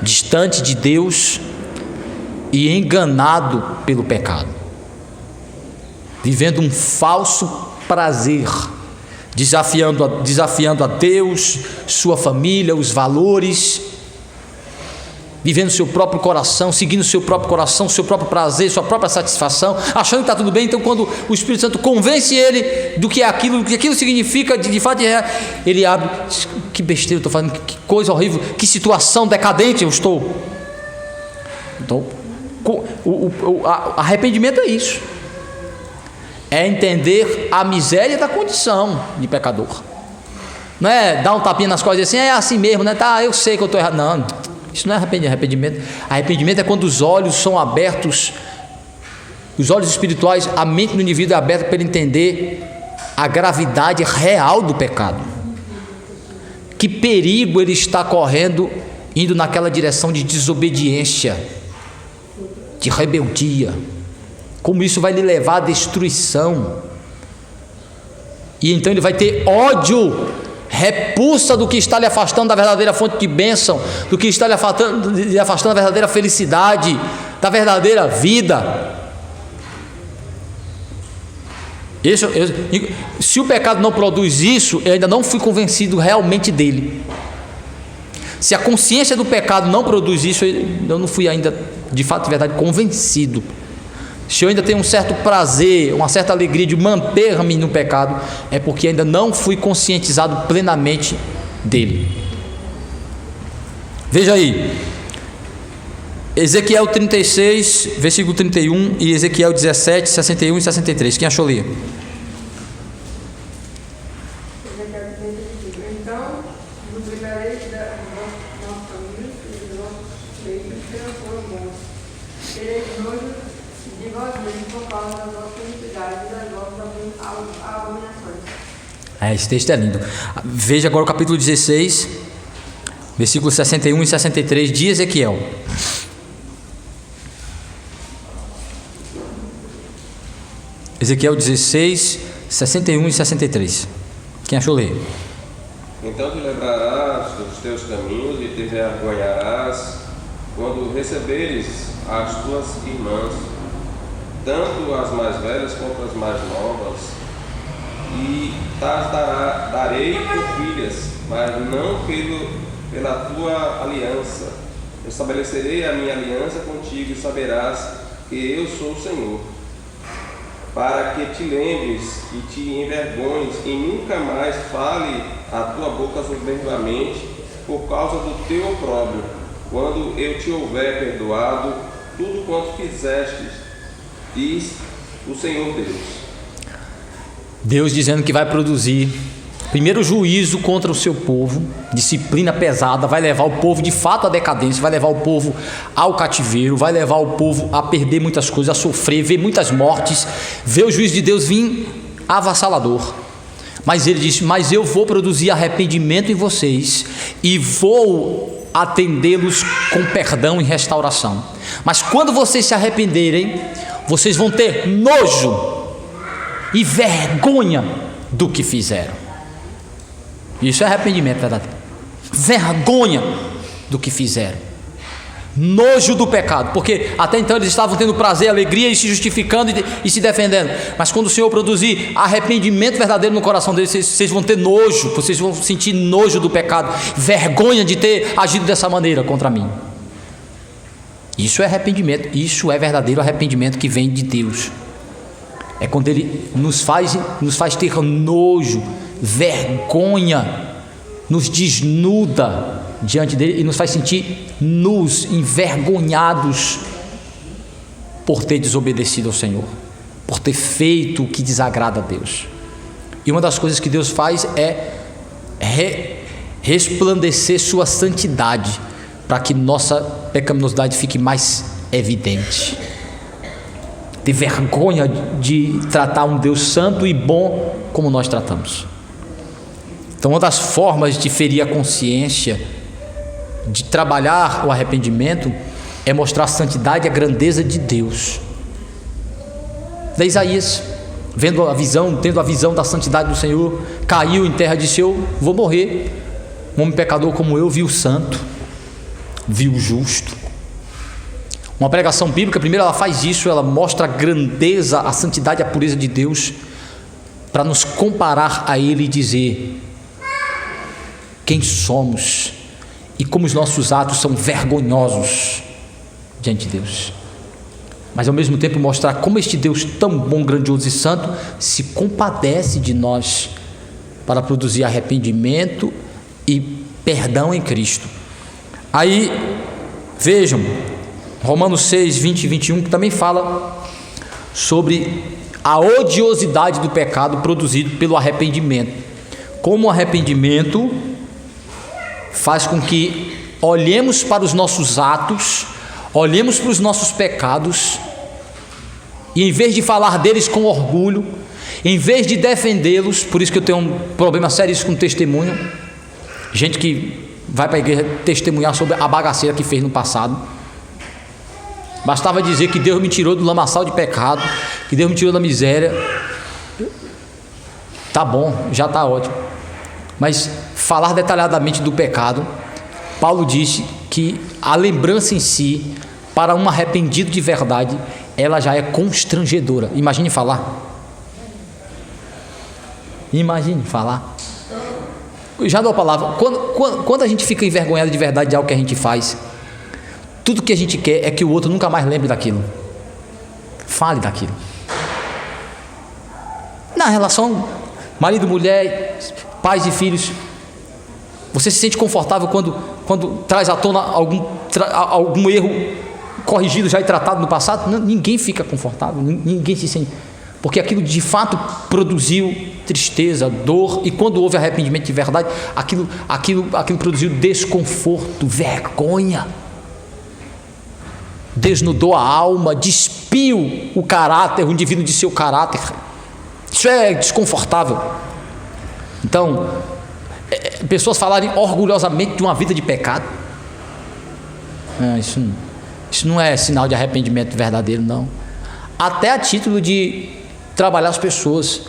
distante de Deus e enganado pelo pecado, vivendo um falso prazer, desafiando a Deus, sua família, os valores, vivendo seu próprio coração, seguindo seu próprio coração, seu próprio prazer, sua própria satisfação, achando que está tudo bem. Então, quando o Espírito Santo convence ele do que é aquilo, do que aquilo significa, de fato, ele abre: que besteira eu estou fazendo, que coisa horrível, que situação decadente eu estou. Então, o arrependimento é isso, é entender a miséria da condição de pecador. Não é dar um tapinha nas costas e assim, é assim mesmo, né? Tá, eu sei que eu estou errado. Não, isso não é arrependimento. Arrependimento é quando os olhos são abertos, os olhos espirituais, a mente do indivíduo é aberta para ele entender a gravidade real do pecado, que perigo ele está correndo, indo naquela direção de desobediência, de rebeldia, como isso vai lhe levar à destruição, e então ele vai ter ódio, repulsa do que está lhe afastando da verdadeira fonte de bênção, do que está lhe afastando da verdadeira felicidade, da verdadeira vida. Se o pecado não produz isso, eu ainda não fui convencido realmente dele. Se a consciência do pecado não produz isso, eu não fui ainda, de fato, de verdade, convencido. Se eu ainda tenho um certo prazer, uma certa alegria de manter-me no pecado, é porque ainda não fui conscientizado plenamente dele. Veja aí, Ezequiel 36, versículo 31 e Ezequiel 17, 61 e 63. Quem achou ler? Então, duvidareis da nossa família e dos nossos feitos pela sua mão. Tereis nojo de vós mesmos por causa das vossas iniquidades e das vossas abominações. Esse texto é lindo. Veja agora o capítulo 16, versículos 61 e 63 de Ezequiel. Ezequiel 16, 61 e 63. Quem achou ler? Então te lembrarás dos teus caminhos e te vergonharás quando receberes as tuas irmãs, tanto as mais velhas quanto as mais novas, e tas darei por filhas, mas não pela tua aliança. Estabelecerei a minha aliança contigo e saberás que eu sou o Senhor, para que te lembres e te envergonhes e nunca mais fale a tua boca soberbamente por causa do teu opróbrio, quando eu te houver perdoado tudo quanto fizestes, diz o Senhor Deus. Deus dizendo que vai produzir primeiro juízo contra o seu povo, disciplina pesada, vai levar o povo de fato à decadência, vai levar o povo ao cativeiro, vai levar o povo a perder muitas coisas, a sofrer, ver muitas mortes, ver o juízo de Deus vir avassalador. Mas ele diz: mas eu vou produzir arrependimento em vocês e vou atendê-los com perdão e restauração. Mas quando vocês se arrependerem, vocês vão ter nojo e vergonha do que fizeram. Isso é arrependimento verdadeiro. Vergonha do que fizeram. Nojo do pecado, porque até então eles estavam tendo prazer, alegria e se justificando e se defendendo. Mas quando o Senhor produzir arrependimento verdadeiro no coração deles, vocês vão ter nojo, vocês vão sentir nojo do pecado, vergonha de ter agido dessa maneira contra mim. Isso é arrependimento, isso é verdadeiro arrependimento que vem de Deus. É quando Ele nos faz ter nojo, vergonha, nos desnuda diante dele e nos faz sentir nus, envergonhados por ter desobedecido ao Senhor, por ter feito o que desagrada a Deus. E uma das coisas que Deus faz é resplandecer sua santidade, para que nossa pecaminosidade fique mais evidente. Ter vergonha de tratar um Deus santo e bom como nós tratamos. Então, uma das formas de ferir a consciência, de trabalhar o arrependimento, é mostrar a santidade e a grandeza de Deus. Da Isaías, tendo a visão da santidade do Senhor, caiu em terra e disse: eu vou morrer. Um homem pecador como eu viu o santo, viu o justo. Uma pregação bíblica, primeiro ela faz isso, ela mostra a grandeza, a santidade e a pureza de Deus, para nos comparar a Ele e dizer quem somos e como os nossos atos são vergonhosos diante de Deus. Mas ao mesmo tempo mostrar como este Deus tão bom, grandioso e santo se compadece de nós para produzir arrependimento e perdão em Cristo. Aí, vejam, Romanos 6, 20 e 21, que também fala sobre a odiosidade do pecado produzido pelo arrependimento. Como o arrependimento faz com que olhemos para os nossos atos, olhemos para os nossos pecados, e em vez de falar deles com orgulho, em vez de defendê-los, por isso que eu tenho um problema sério com testemunho, gente que vai para a igreja testemunhar sobre a bagaceira que fez no passado. Bastava dizer que Deus me tirou do lamaçal de pecado, que Deus me tirou da miséria, tá bom, já está ótimo. Mas falar detalhadamente do pecado, Paulo disse que a lembrança em si, para um arrependido de verdade, ela já é constrangedora. Imagine falar. Já dou a palavra. Quando a gente fica envergonhado de verdade de algo que a gente faz, tudo que a gente quer é que o outro nunca mais lembre daquilo. Fale daquilo. Na relação marido, mulher, pais e filhos, você se sente confortável quando traz à tona algum erro corrigido já e tratado no passado? Não, ninguém fica confortável, ninguém se sente, porque aquilo de fato produziu tristeza, dor, e quando houve arrependimento de verdade, aquilo produziu desconforto, vergonha, desnudou a alma, despiu o caráter, o indivíduo de seu caráter. Isso é desconfortável. Então, pessoas falarem orgulhosamente de uma vida de pecado, isso não é sinal de arrependimento verdadeiro, não. Até a título de trabalhar as pessoas,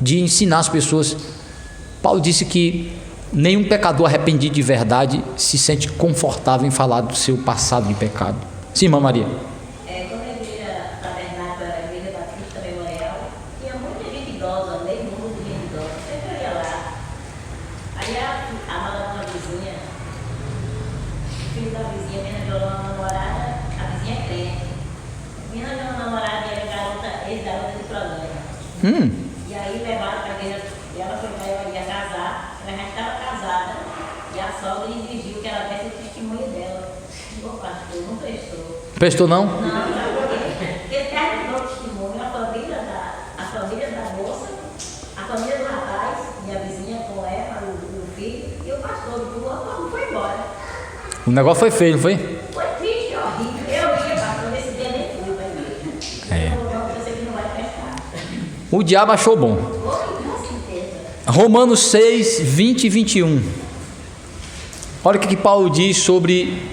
de ensinar as pessoas. Paulo disse que nenhum pecador arrependido de verdade se sente confortável em falar do seu passado de pecado. Sim, irmã Maria. Quando a igreja tabernáculo era a igreja batista memorial, tinha muita gente idosa, meio mundo de gente idosa. Sempre eu ia lá. Aí a madame vizinha, o filho da vizinha, me arranjou uma namorada, a vizinha é crente. Me arranjou uma namorada e era ex-garota de programa. E aí levaram para a igreja, e ela foi para ela ia casar, ela já estava casada, e a sogra exigiu que ela desse o testemunho dela. Ô pastor, não prestou. Prestou não? Não, porque terminou o testemunho, a família da moça, a família do rapaz, minha vizinha com ela, o filho, e o pastor do outro foi embora. O negócio foi feio, não foi? Foi triste, horrível. Eu ia, pastor, nesse dia nem fui para a igreja. Eu sei que não vai prestar. O diabo achou bom. Com certeza. Romanos 6, 20 e 21. Olha o que Paulo diz sobre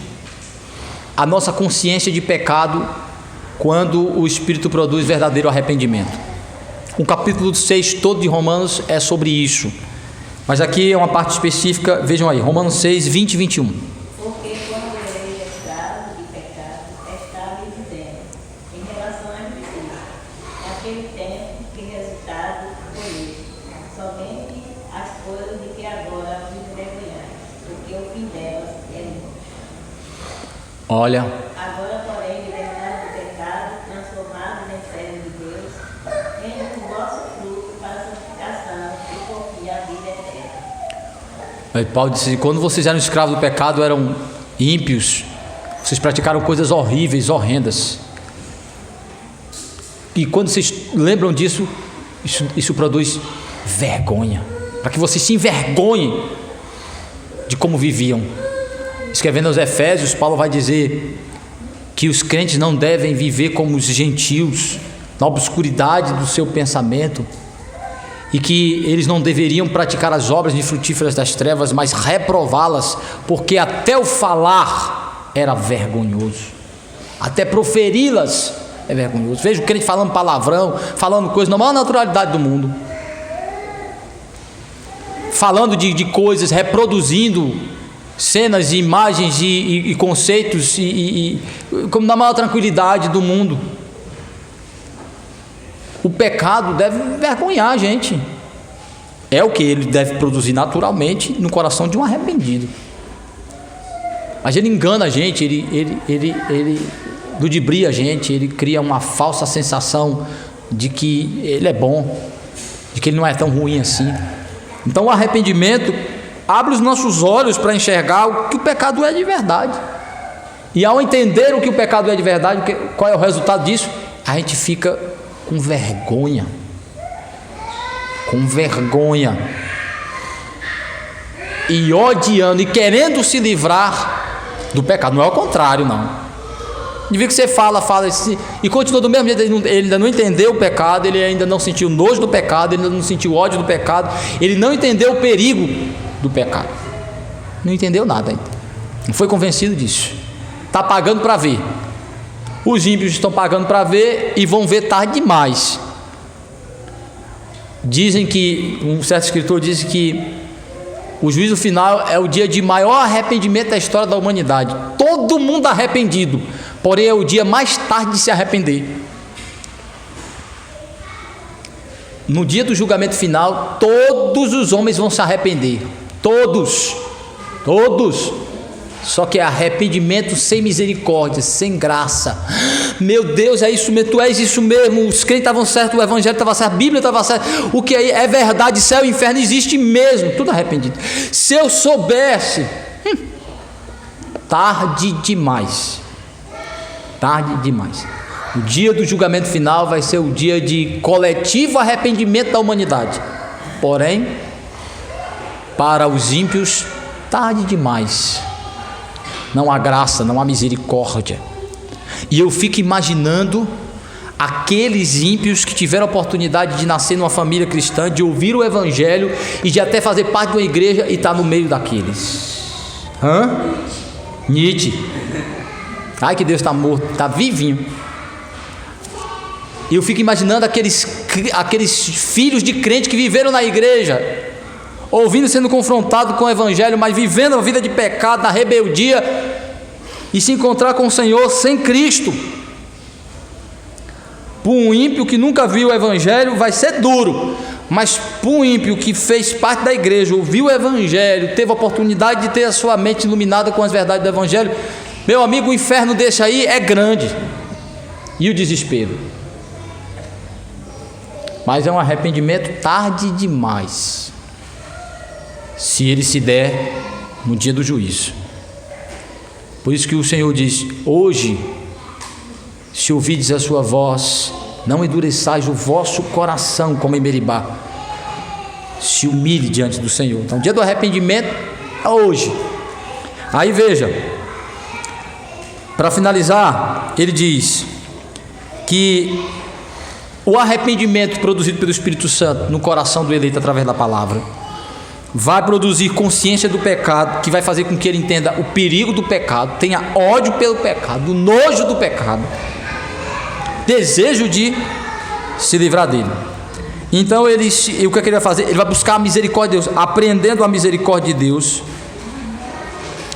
a nossa consciência de pecado quando o Espírito produz verdadeiro arrependimento. O capítulo 6 todo de Romanos é sobre isso. Mas aqui é uma parte específica, vejam aí, Romanos 6, 20 e 21. Porque quando ele é escravo de pecado, estava dizendo, em relação a justiça, naquele tempo que resultado foi este, somente as coisas de que agora vos envergonhais, porque o fim delas é morte. Olha, Agora, porém, libertados do pecado, transformados em servos de Deus, tendo o vosso fruto para a santificação e por fim a vida eterna. Paulo disse, quando vocês eram escravos do pecado, eram ímpios, vocês praticaram coisas horríveis, horrendas. E quando vocês lembram disso, isso produz vergonha, para que vocês se envergonhem de como viviam. Escrevendo aos Efésios, Paulo vai dizer que os crentes não devem viver como os gentios, na obscuridade do seu pensamento, e que eles não deveriam praticar as obras infrutíferas das trevas, mas reprová-las, porque até o falar era vergonhoso, até proferi-las é vergonhoso. Veja o crente falando palavrão, falando coisas na maior naturalidade do mundo, falando de coisas, reproduzindo cenas, imagens e conceitos como na maior tranquilidade do mundo. O pecado deve envergonhar a gente. É o que ele deve produzir naturalmente no coração de um arrependido. Mas ele engana a gente, ele ludibria a gente, ele cria uma falsa sensação de que ele é bom, de que ele não é tão ruim assim. Então o arrependimento abre os nossos olhos para enxergar o que o pecado é de verdade. E ao entender o que o pecado é de verdade, qual é o resultado disso? A gente fica com vergonha. Com vergonha. E odiando e querendo se livrar do pecado. Não é o contrário, não. De ver que você fala e continua do mesmo jeito. Ele ainda não entendeu o pecado, ele ainda não sentiu nojo do pecado, ele ainda não sentiu ódio do pecado, ele não entendeu o perigo do pecado. Não entendeu nada ainda. Não foi convencido disso. Está pagando para ver. Os ímpios estão pagando para ver e vão ver tarde demais. Dizem que, um certo escritor disse que o juízo final é o dia de maior arrependimento da história da humanidade. Todo mundo arrependido, porém é o dia mais tarde de se arrepender. No dia do julgamento final, todos os homens vão se arrepender. Todos. Só que é arrependimento sem misericórdia, sem graça. Meu Deus, é isso mesmo, tu és isso mesmo. Os crentes estavam certos, o evangelho estava certo, a Bíblia estava certa. O que é verdade, céu e inferno existe mesmo. Tudo arrependido. Se eu soubesse, tarde demais. O dia do julgamento final vai ser o dia de coletivo arrependimento da humanidade. Porém, para os ímpios, tarde demais. Não há graça, não há misericórdia. E eu fico imaginando aqueles ímpios que tiveram a oportunidade de nascer numa família cristã, de ouvir o evangelho e de até fazer parte de uma igreja e estar no meio daqueles. Nietzsche. Ai, que Deus está morto, está vivinho. E eu fico imaginando aqueles filhos de crente que viveram na igreja, ouvindo, sendo confrontado com o evangelho, mas vivendo a vida de pecado, na rebeldia, e se encontrar com o Senhor sem Cristo. Para um ímpio que nunca viu o evangelho vai ser duro, mas para um ímpio que fez parte da igreja, ouviu o evangelho, teve a oportunidade de ter a sua mente iluminada com as verdades do evangelho, meu amigo, o inferno desse aí é grande, e o desespero. Mas é um arrependimento tarde demais, se ele se der no dia do juízo. Por isso que o Senhor diz: hoje, se ouvides a sua voz, não endureçais o vosso coração como em Meribá. Se humilhe diante do Senhor. Então, o dia do arrependimento é hoje. Aí veja, para finalizar, ele diz que o arrependimento produzido pelo Espírito Santo no coração do eleito através da palavra vai produzir consciência do pecado, que vai fazer com que ele entenda o perigo do pecado, tenha ódio pelo pecado, nojo do pecado, desejo de se livrar dele. Então o que ele vai fazer? Ele vai buscar a misericórdia de Deus, aprendendo a misericórdia de Deus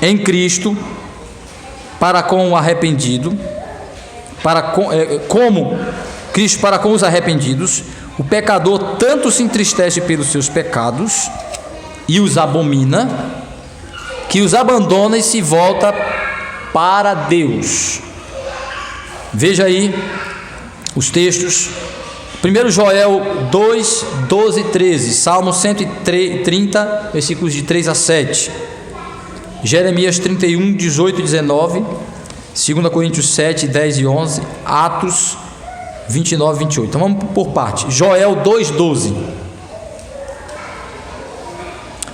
em Cristo para com o arrependido, como Cristo para com os arrependidos. O pecador tanto se entristece pelos seus pecados e os abomina, que os abandona e se volta para Deus. Veja aí os textos. 1 Joel 2, 12 e 13, Salmo 130, versículos de 3 a 7, Jeremias 31, 18 e 19, 2 Coríntios 7, 10 e 11, Atos 29 e 28. Então vamos por parte. Joel 2, 12.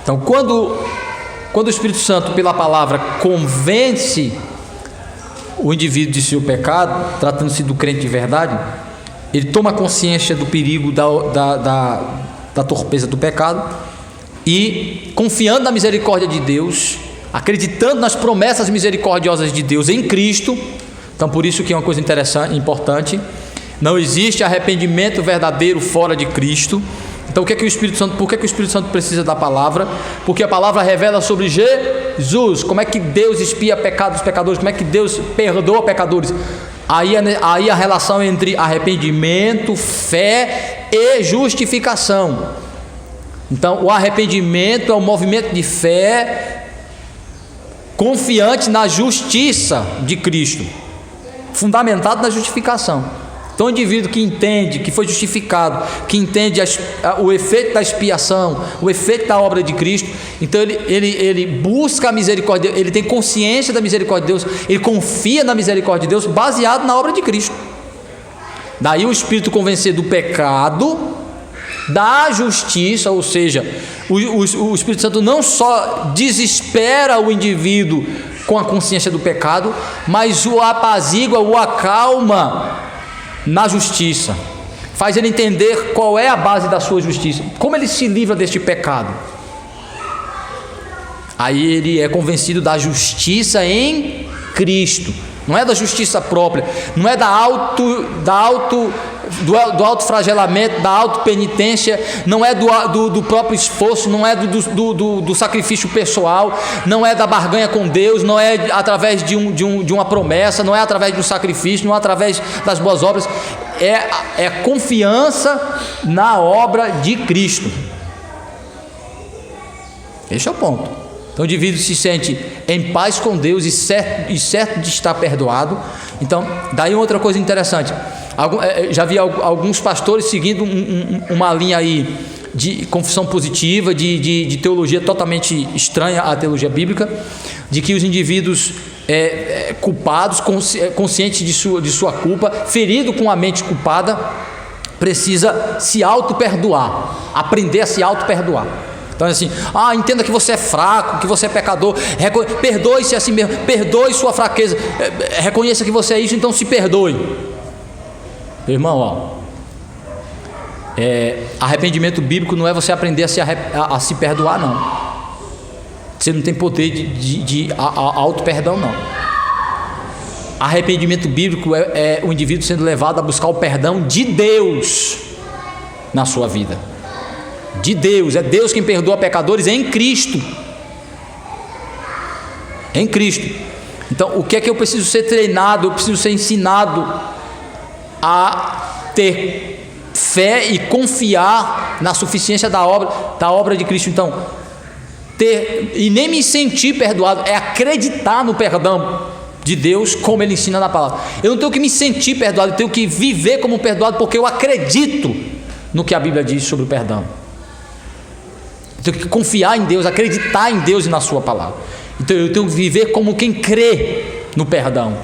Então quando o Espírito Santo pela palavra convence o indivíduo de seu pecado, tratando-se do crente de verdade, ele toma consciência do perigo da torpeza do pecado e, confiando na misericórdia de Deus, acreditando nas promessas misericordiosas de Deus em Cristo. Então por isso que é uma coisa interessante, importante, não existe arrependimento verdadeiro fora de Cristo. Então por que o Espírito Santo precisa da palavra? Porque a palavra revela sobre Jesus, como é que Deus expia pecados dos pecadores, como é que Deus perdoa pecadores. Aí a relação entre arrependimento, fé e justificação. Então o arrependimento é um movimento de fé confiante na justiça de Cristo, fundamentado na justificação. Então o indivíduo que entende que foi justificado, que entende o efeito da expiação, o efeito da obra de Cristo, então ele busca a misericórdia de Deus, ele tem consciência da misericórdia de Deus, ele confia na misericórdia de Deus baseado na obra de Cristo. Daí o Espírito convencer do pecado, da justiça, ou seja, o Espírito Santo não só desespera o indivíduo com a consciência do pecado, mas o apazigua, o acalma na justiça, faz ele entender qual é a base da sua justiça, como ele se livra deste pecado. Aí ele é convencido da justiça em Cristo, não é da justiça própria, não é do autoflagelamento, da autopenitência, não é do próprio esforço, não é do sacrifício pessoal, não é da barganha com Deus, não é através de uma promessa, não é através de um sacrifício, não é através das boas obras, é confiança na obra de Cristo. Esse é o ponto. Então o indivíduo se sente em paz com Deus e certo de estar perdoado. Então, daí outra coisa interessante, já vi alguns pastores seguindo uma linha aí de confissão positiva, de teologia totalmente estranha à teologia bíblica, de que os indivíduos culpados, conscientes de sua culpa, ferido com a mente culpada, precisa se auto-perdoar, aprender a se auto-perdoar. Então é assim, entenda que você é fraco, que você é pecador, perdoe-se a si mesmo, perdoe sua fraqueza, reconheça que você é isso, então se perdoe. Irmão, arrependimento bíblico não é você aprender a se perdoar, não. Você não tem poder de auto-perdão, não. Arrependimento bíblico é o indivíduo sendo levado a buscar o perdão de Deus na sua vida. De Deus, é Deus quem perdoa pecadores em Cristo. Em Cristo. Então, o que é que eu preciso ser treinado? Eu preciso ser ensinado a ter fé e confiar na suficiência da obra de Cristo. Então, e nem me sentir perdoado, é acreditar no perdão de Deus, como Ele ensina na palavra. Eu não tenho que me sentir perdoado, eu tenho que viver como perdoado, porque eu acredito no que a Bíblia diz sobre o perdão. Eu tenho que confiar em Deus, acreditar em Deus e na sua palavra. Então eu tenho que viver como quem crê no perdão,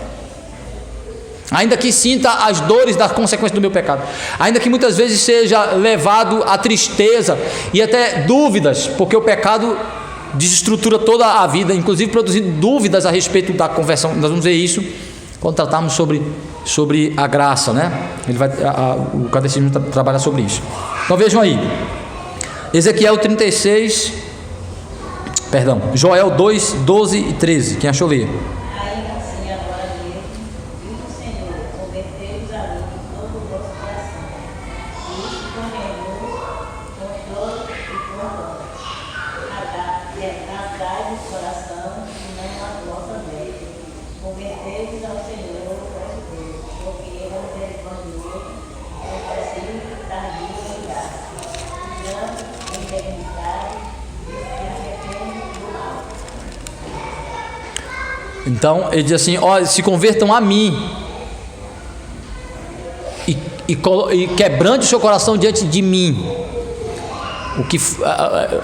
ainda que sinta as dores das consequências do meu pecado, ainda que muitas vezes seja levado a tristeza e até dúvidas, porque o pecado desestrutura toda a vida, inclusive produzindo dúvidas a respeito da conversão. Nós vamos ver isso quando tratarmos sobre a graça, né? O catecismo trabalha sobre isso. Então vejam aí, Joel 2, 12 e 13. Quem achou ler? Ainda assim agora mesmo, diz o Senhor, convertei-vos a mim de todo o vosso coração, e isto com remor, com choro e com dor. Rasgai-vos o coração, e não a vossa mente. Convertei-vos ao Senhor, vosso Deus, porque Ele é um perdoador, compassivo, tardio em graça, grande em benignidade, e se arrepende do mal. Então ele diz assim: olha, se convertam a mim e quebrante o seu coração diante de mim.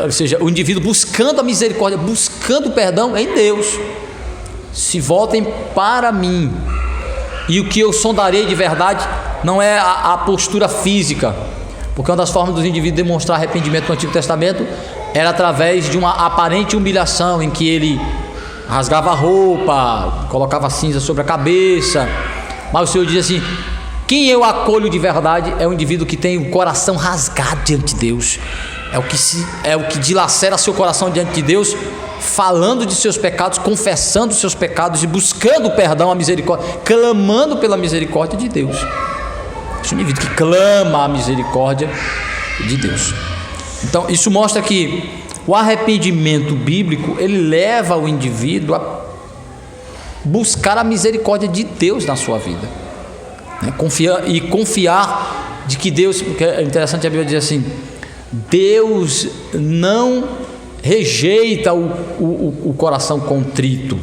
Ou seja, o indivíduo buscando a misericórdia, buscando o perdão em Deus. Se voltem para mim, e o que eu sondarei de verdade não é a postura física, porque uma das formas dos indivíduos demonstrar arrependimento no Antigo Testamento era através de uma aparente humilhação, em que ele rasgava a roupa, colocava cinza sobre a cabeça. Mas o Senhor diz assim: quem eu acolho de verdade é o indivíduo que tem o coração rasgado diante de Deus, é o que dilacera seu coração diante de Deus, falando de seus pecados, confessando os seus pecados e buscando o perdão, a misericórdia, clamando pela misericórdia de Deus. Esse é um indivíduo que clama a misericórdia de Deus. Então isso mostra que o arrependimento bíblico, ele leva o indivíduo a buscar a misericórdia de Deus na sua vida, né? Confiar de que Deus, porque é interessante, a Bíblia diz assim: Deus não rejeita o coração contrito.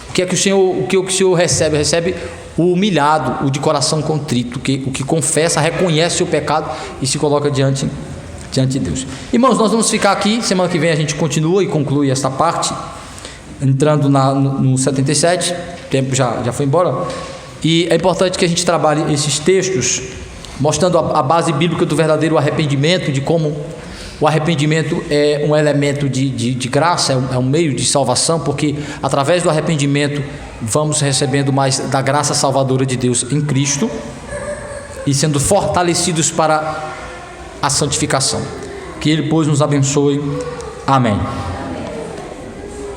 O que o Senhor recebe? Recebe o humilhado, o de coração contrito, o que confessa, reconhece o pecado e se coloca diante de Deus. Irmãos, nós vamos ficar aqui. Semana que vem a gente continua e conclui esta parte, entrando no 77. O tempo já foi embora. E é importante que a gente trabalhe esses textos, mostrando a base bíblica do verdadeiro arrependimento, de como o arrependimento é um elemento de graça, é um meio de salvação, porque através do arrependimento vamos recebendo mais da graça salvadora de Deus em Cristo e sendo fortalecidos para a santificação. Que Ele, pois, nos abençoe. Amém.